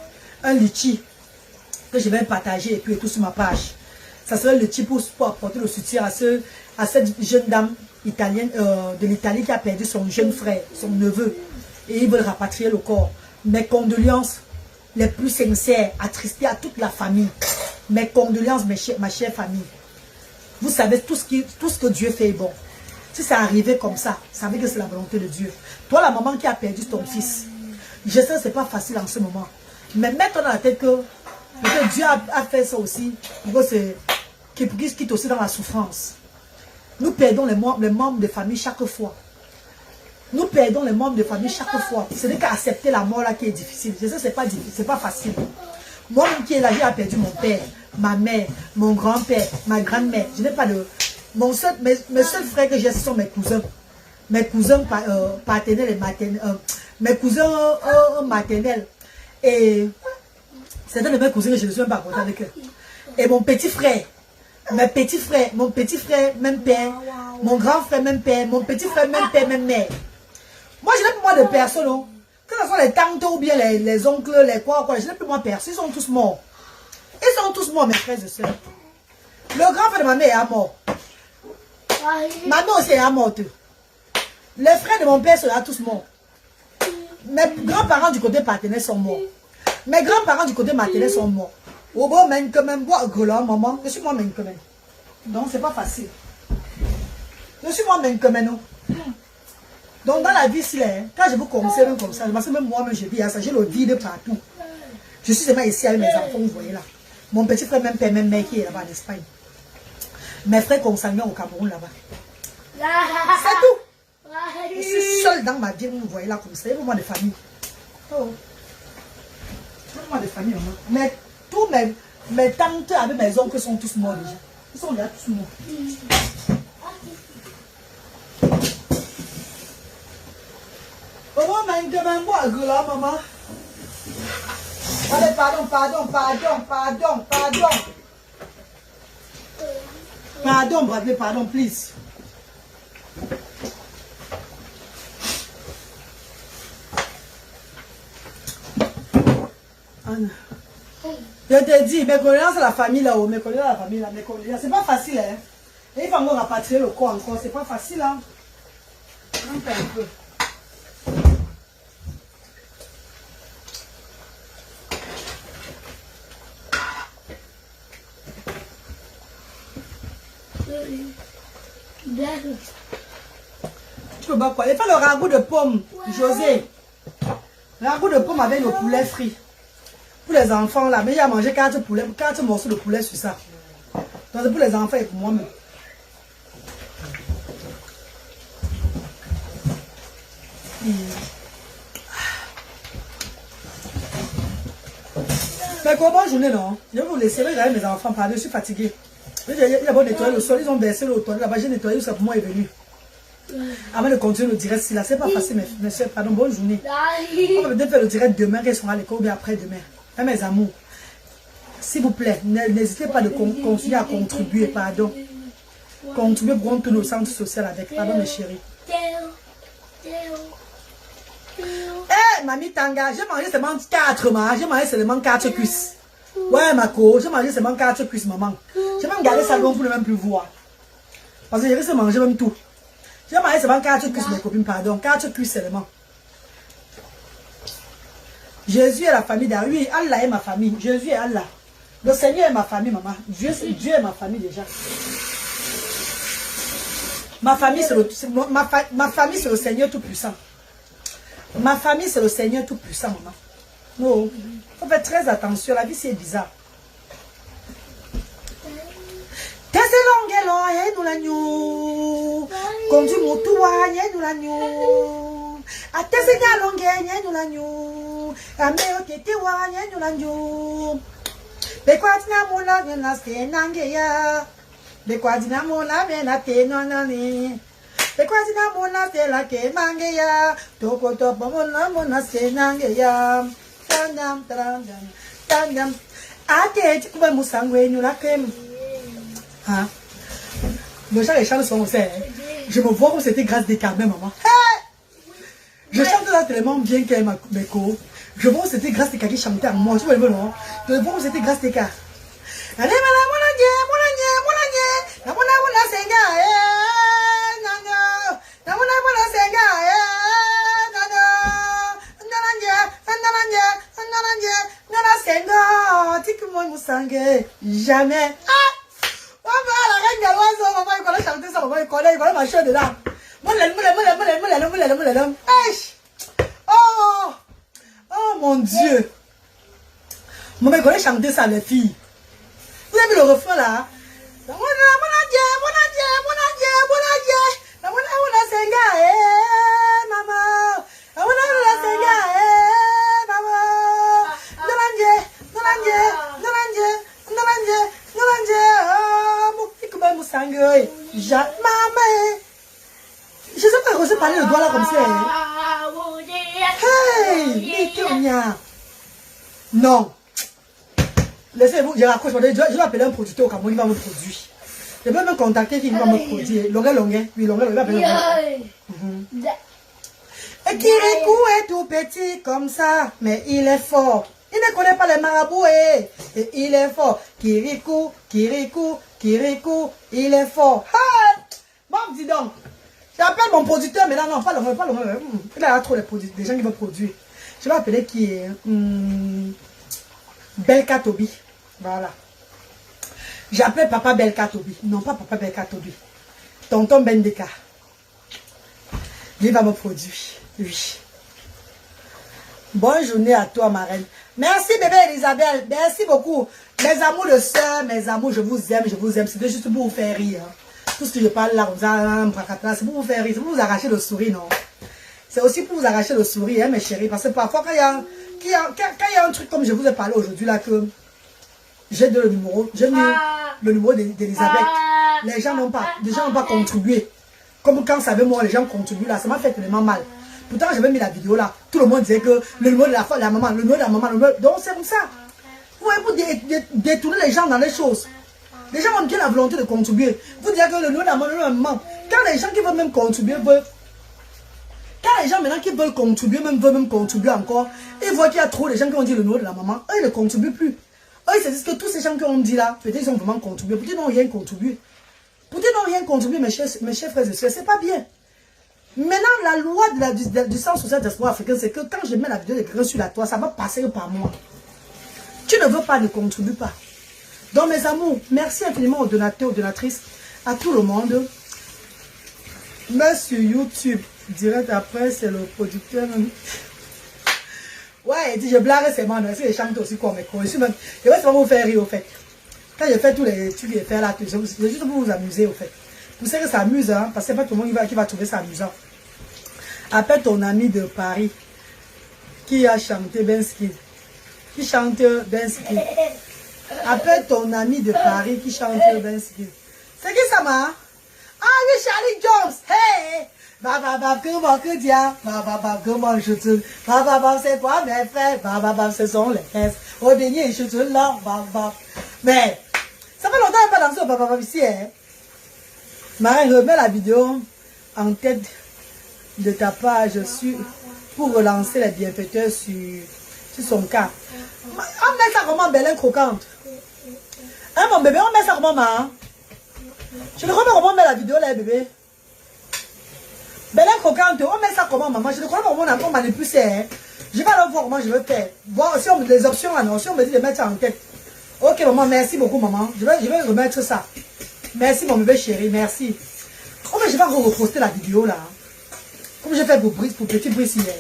un litchi que je vais partager et puis tout sur ma page. Ça serait le type pour apporter le soutien à cette jeune dame italienne de l'Italie qui a perdu son jeune frère, son neveu. Et ils veulent rapatrier le corps. Mes condoléances les plus sincères, attristées à toute la famille. Mes condoléances, ma chère famille. Vous savez, tout ce que Dieu fait est bon. Si ça arrivait comme ça, ça veut dire que c'est la volonté de Dieu. Toi, la maman qui a perdu ton fils, je sais que ce n'est pas facile en ce moment. Mais mets-toi dans la tête que Dieu a fait ça aussi pour qu'il quitte aussi dans la souffrance. Nous perdons les membres de famille chaque fois. Nous perdons les membres de famille chaque fois. Ce n'est qu'à accepter la mort là qui est difficile. Je sais que ce n'est pas facile. Moi-même qui est là, j'ai perdu mon père, ma mère, mon grand-père, ma grand-mère. Je n'ai pas de... Mes seuls frères que j'ai, ce sont mes cousins. Mes cousins paternels et maternels. Mes cousins maternels. Et c'est un de mes cousins que je ne suis même pas rencontré avec eux. Et mon petit frère. Mes petits frères, mon petit frère, même père, mon grand frère, même père, mon petit frère, même père, même mère. Moi, je n'ai plus moi de personne, non? Que ce soit les tantes ou bien les oncles, les quoi, je n'ai plus moi personne. Ils sont tous morts. Ils sont tous morts, mes frères et sœurs. Le grand frère de ma mère est mort. Ma mère aussi est morte. Les frères de mon père sont tous morts. Mes grands-parents du côté paternel sont morts. Mes grands-parents du côté maternel sont morts. Au bon, mais quand même, maman, je suis moi-même quand même. Donc, c'est pas facile. Je suis moi-même quand même, non? Donc, dans la vie, quand je vous conseille comme ça, parce que même moi-même, je vis ça, j'ai le vide partout. Je suis seulement ici avec mes enfants, vous voyez là. Mon petit frère, même père, même mère qui est là-bas en Espagne. Mes frères consanguins au Cameroun là-bas. C'est tout. Je suis seule dans ma vie, vous voyez là comme ça. Il y a vraiment de famille. Oh. Vraiment de famille, maman. Mais tous mes tantes avec mes oncles sont tous morts déjà. Ils sont déjà tous morts. Maman, mais demain, moi, là, maman. Allez, pardon. Pardon, Bradley, pardon, please. Anna. Je te dis, mes condoléances à la famille là-haut, mes condoléances à la famille là, mes condoléances. C'est pas facile, hein. Et il faut encore rapatrier le corps encore, c'est pas facile, hein. Un peu. Tu peux pas quoi? Il fait le ragoût de pomme, José. Ragoût de pomme avec le poulet frit. Pour les enfants là, mais il a mangé 4 morceaux de poulet sur ça. Donc c'est pour les enfants et pour moi-même. Mais quoi, bonne journée, non? Je vais vous laisser regarder mes enfants parler, je suis fatiguée. Il y a beau nettoyer le sol, ils ont baissé le toit là-bas, j'ai nettoyé où ça pour moi est venu. Avant de continuer le direct, si là, c'est pas facile, mes soeurs, pardon, bonne journée. On va peut-être faire le direct demain, qu'elles seront à l'école ou bien après-demain. Hein, mes amours, s'il vous plaît, n'hésitez pas de continuer à contribuer, pardon. Contribuer pour qu'on tourne au centre social avec, pardon mes chéris. mamie Tanga, j'ai mangé seulement 4, j'ai mangé seulement 4 cuisses. Ouais, Mako, j'ai mangé seulement 4 cuisses, maman. J'ai même gardé ça donc pour ne même plus voir. Parce que j'ai resté manger même tout. J'ai mangé seulement 4 cuisses, mes copines, pardon. 4 cuisses seulement. Jésus est la famille d'Allah. Oui, Allah est ma famille. Jésus est Allah. Le Seigneur est ma famille, maman. Dieu est ma famille déjà. Ma famille, c'est le Seigneur Tout-Puissant. Ma famille, c'est le Seigneur Tout-Puissant, maman. Non, il faut faire très attention. La vie, c'est bizarre. Nous l'agneau. Conduis mon toit, nous l'agneau. A tes longues, nous l'agneau. A me tete wa, nous l'agneau. Bekwatina mona, na stenangeya. Bekwatina mona, na tenonani. Bekwatina mona, la ke mangeya. Toko topo mona, stenangeya. Tandam, tandam, tandam. Ate, tu peux me sangouer, nous la crème. Hein? Le chant, les chants sont aussi. Je me vois comme c'était grâce des carmets, maman. Hey! Je chante là tellement bien qu'elle m'a co. Je vois que c'était grâce des cas qui chantaient à moi. Tu vois le non? Je vois que c'était grâce des cas. Allez, jamais. Maman, la reine de l'oiseau, maman, il connaît chanter ça, maman, il connaît ma chère de là. Oh mon Dieu. Maman, il connaît chanter ça, les filles. Vous avez vu le refrain là? Je sais pas comment parler le doigt là comme ça. Hey, non. Laissez-vous, je raccroche. Je vais appeler un producteur au Cameroun, il va me produire. Je vais me contacter, il va me produire. Longuet. Oui, Longuet, il va appeler Longuet. Et Kirikou est tout petit comme ça, mais il est fort. Il ne connaît pas les marabouts et il est fort. Kirikou, il est fort. Ah! Bon, dis donc. J'appelle mon producteur, mais là, non, pas Longuet. Il a trop des gens qui vont produire. Je vais appeler qui est Belka Tobi. Voilà. J'appelle papa Belka Tobi. Non, pas papa Belka Tobi. Tonton Bendeka. Il va me produire. Oui. Bonne journée à toi, ma reine. Merci, bébé Elisabeth. Merci beaucoup. Mes amours de soeur, mes amours, je vous aime. C'est juste pour vous faire rire. Tout ce que je parle là, c'est pour vous faire rire. C'est pour vous arracher le sourire, non? C'est aussi pour vous arracher le sourire, hein, mes chéris. Parce que parfois, quand il y a un truc comme je vous ai parlé aujourd'hui, là, que j'ai le numéro, le numéro d'Elisabeth. Les gens n'ont pas contribué. Comme quand ça veut moi, les gens contribuent là, ça m'a fait tellement mal. Pourtant, j'avais mis la vidéo là. Tout le monde disait que le numéro de la maman, le numéro de la maman, donc c'est comme ça. Vous voyez, pour détourner les gens dans les choses. Les gens ont bien la volonté de contribuer. Vous dites que le numéro de la maman, le numéro de la maman. Quand les gens qui veulent même contribuer veulent. Quand les gens maintenant qui veulent contribuer, veulent contribuer encore, ils voient qu'il y a trop de gens qui ont dit le numéro de la maman, eux ils ne contribuent plus. Eux ils se disent que tous ces gens qui ont dit là, peut-être ils ont vraiment contribué, peut-être ils n'ont rien contribué. Peut-être ils n'ont rien contribué, mes chers frères et sœurs, c'est pas bien. Maintenant, la loi du Centre social d'espoir africain, c'est que quand je mets la vidéo de quelqu'un sur la toile, ça va passer par moi. Tu ne veux pas, ne contribue pas. Donc mes amours, merci infiniment aux donateurs, aux donatrices, à tout le monde. Mais sur YouTube, direct après, c'est le producteur. Ouais, il dit, je blague seulement, si je chante aussi comme mes cours. Je vais seulement vous faire rire, au fait. Quand je fais tous les trucs que je fais là, c'est juste pour vous amuser, au fait. Vous savez que ça amuse, hein, parce que c'est pas tout le monde qui va trouver ça amusant. Appelle ton ami de Paris, qui a chanté Benski. Qui chante Benski. Appelle ton ami de Paris, qui chante Benski. C'est qui ça, ma? Ah oui, Charlie Jones. Hey! Comment que dia? Comment je te. C'est quoi mes frères? Ce sont les caisses. Au dernier, je te là. Mais, ça fait longtemps que je n'ai pas dansé au ici, hein? Marie, remets la vidéo en tête de ta page pour relancer les bienfaiteurs sur son cas. On met ça comment, Bélin croquante? Hein, mon bébé, on met ça comment, ma? Je ne crois pas comment on met la vidéo là, bébé. Bélin croquante, on met ça comment, maman? Je ne crois pas comment on manipule ça. Hein? Je vais aller voir comment je vais faire. Voir si on me les options là, non, si on me dit de mettre ça en tête. Ok, maman, merci beaucoup, maman. Je vais remettre ça. Merci, mon bébé chéri, merci. Oh, mais je vais reposter la vidéo là. Comme j'ai fait pour petit Brice hier.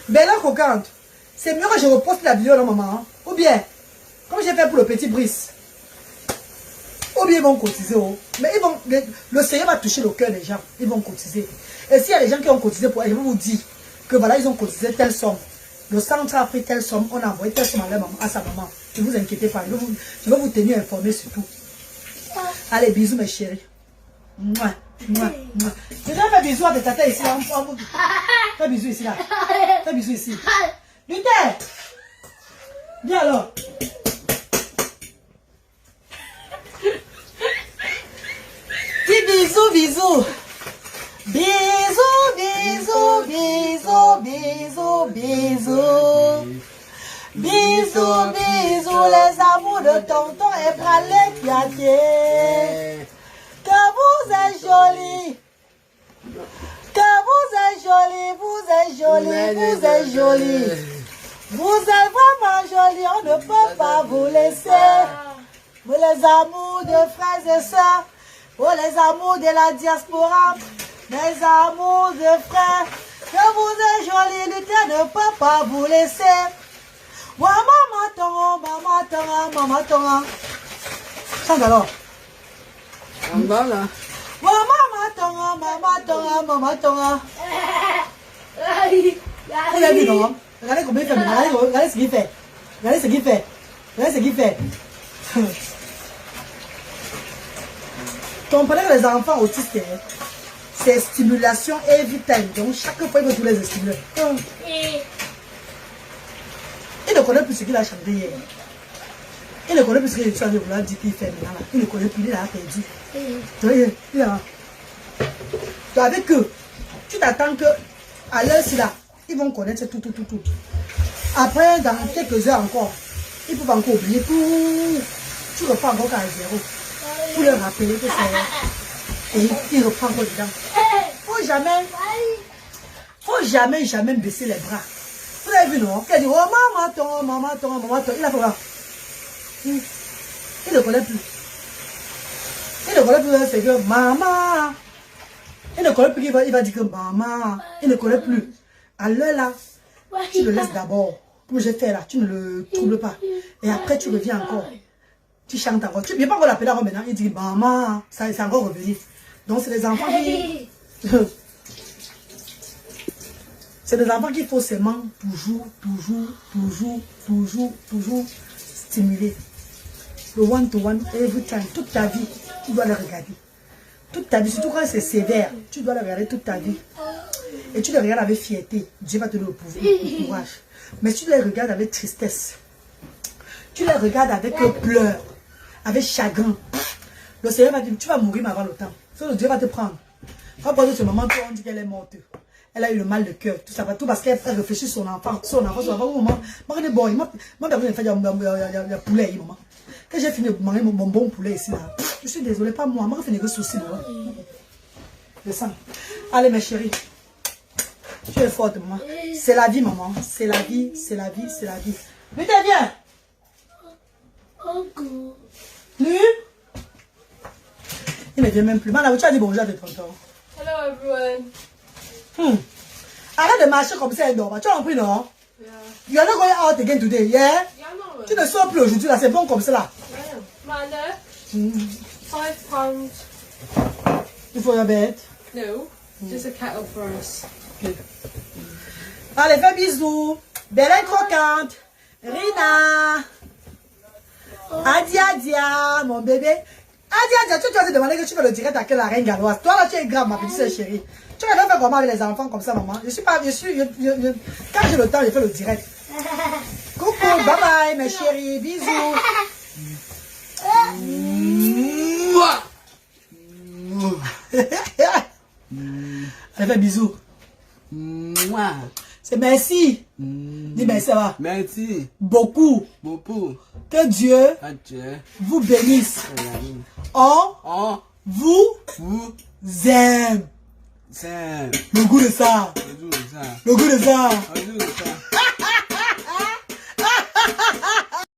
Bella croquante. C'est mieux que je reposte la vidéo là, maman. Ou bien, comme j'ai fait pour le petit Brice. Ou bien ils vont cotiser. Oh. Mais ils vont, le Seigneur va toucher le cœur des gens. Ils vont cotiser. Et s'il y a des gens qui ont cotisé pour elle, je vais vous dire que voilà, ils ont cotisé telle somme. Le centre a pris telle somme, on a envoyé telle somme à sa maman. Ne vous inquiétez pas, je vais vous tenir informé sur tout. Allez, bisous mes chéris. Mouah, mouah, mouah. Je vais faire bisous à tes tatas ici. Fais bisous ici là. Fais bisous ici. Luther! Viens alors. Dis bisous, bisous. Bisous, bisous, bisous, bisous, bisous. Bisous, bisous, les amours de tonton et Bralé qui a tié. Que vous êtes jolis. Que vous êtes jolis, vous êtes jolis, vous êtes jolis. Vous êtes vraiment jolis, on ne peut pas vous laisser. Vous les amours de frères et sœurs, vous les amours de la diaspora, les amours de frères. Que vous êtes jolis, Luther ne peut pas vous laisser. Wa maman tonga, maman tonga, maman tonga. Chante alors. Voilà. Wa maman tonga, maman tonga, maman tonga. Vous avez vu, non? Regardez comment il fait, regardez ce qu'il fait. Regardez ce qu'il fait. Regardez ce qu'il fait. Comprenez que les enfants autistes, c'est stimulation every time. Donc chaque fois, ils vont tous les stimuler. Il ne connaît plus ce qu'il a chanté hier. Il ne connaît plus ce qu'il a chanté vouloir dire qu'il fait maintenant. Il ne connaît plus, il a perdu. Donc avec eux, tu t'attends que à l'heure là, ils vont connaître tout. Après, dans quelques heures encore, ils peuvent encore oublier tout. Tu reprends encore à zéro. Pour leur rappeler que c'est... Et il reprend encore dedans. Faut jamais baisser les bras. Vous avez vu, non? Il dit, oh, maman, ton. Il a fait là. Il ne connaît plus. Il ne connaît plus, c'est que maman. Il ne connaît plus, il va dire que maman. Il ne connaît plus. À l'heure là, tu le laisses d'abord. Comme j'ai fait là, tu ne le troubles pas. Et après, tu reviens encore. Tu chantes encore. Tu ne viens pas encore l'appeler maintenant. Il dit, maman, ça c'est encore revenu. Donc, c'est des enfants qui... C'est des enfants qu'il faut seulement toujours stimuler. Le one-to-one, every time, toute ta vie, tu dois le regarder. Toute ta vie, surtout quand c'est sévère, tu dois le regarder toute ta vie. Et tu le regardes avec fierté. Dieu va te donner le courage. Mais si tu les regardes avec tristesse, tu les regardes avec pleurs, avec chagrin, le Seigneur va dire, tu vas mourir avant le temps. Dieu va te prendre. Quand pendant ce moment, on dit qu'elle est morte. Elle a eu le mal de cœur, tout ça, tout parce qu'elle réfléchit sur son enfant, maman, bon, moi, d'abord, il y a poulet, maman. Quand j'ai fini de manger mon bon poulet ici, là, je suis désolée, pas moi, moi, je fais des soucis, là. Descends. Allez, mes chéris. Tu es forte, maman. C'est la vie, maman. C'est la vie, c'est la vie, c'est la vie. Mais t'es bien. Lui? Il ne vient même plus. Madame, tu as dit bonjour à tes tontons. Hello everyone. Arrête de marcher comme ça, non. Tu as compris, non? Yeah. You are not going out again today, yeah? Yeah, no. Tu ne sors plus aujourd'hui, là. C'est bon comme ça, là. Manda, 5 pounds. Il faut un bête. No, just a kettle for us. Allez, fais bisous. Belle croquante. Rina. Adia, mon bébé. Adia, tu vas te demander que tu fais le direct à quelle reine galloise. Toi, là, tu es grave, ma petite chérie. Tu vas faire comment avec les enfants comme ça, maman? Quand j'ai le temps, je fais le direct. Coucou, bye bye, mes chéris. Bisous. Allez, fais bisous. C'est merci. Dis merci, ça va. Merci. Beaucoup. Beaucoup. Que Dieu Adieu. vous bénisse. On Oh. vous Vous. aime. C'est. Le goût de ça. Le jour de ça. Le goût de ça. Le jour de ça.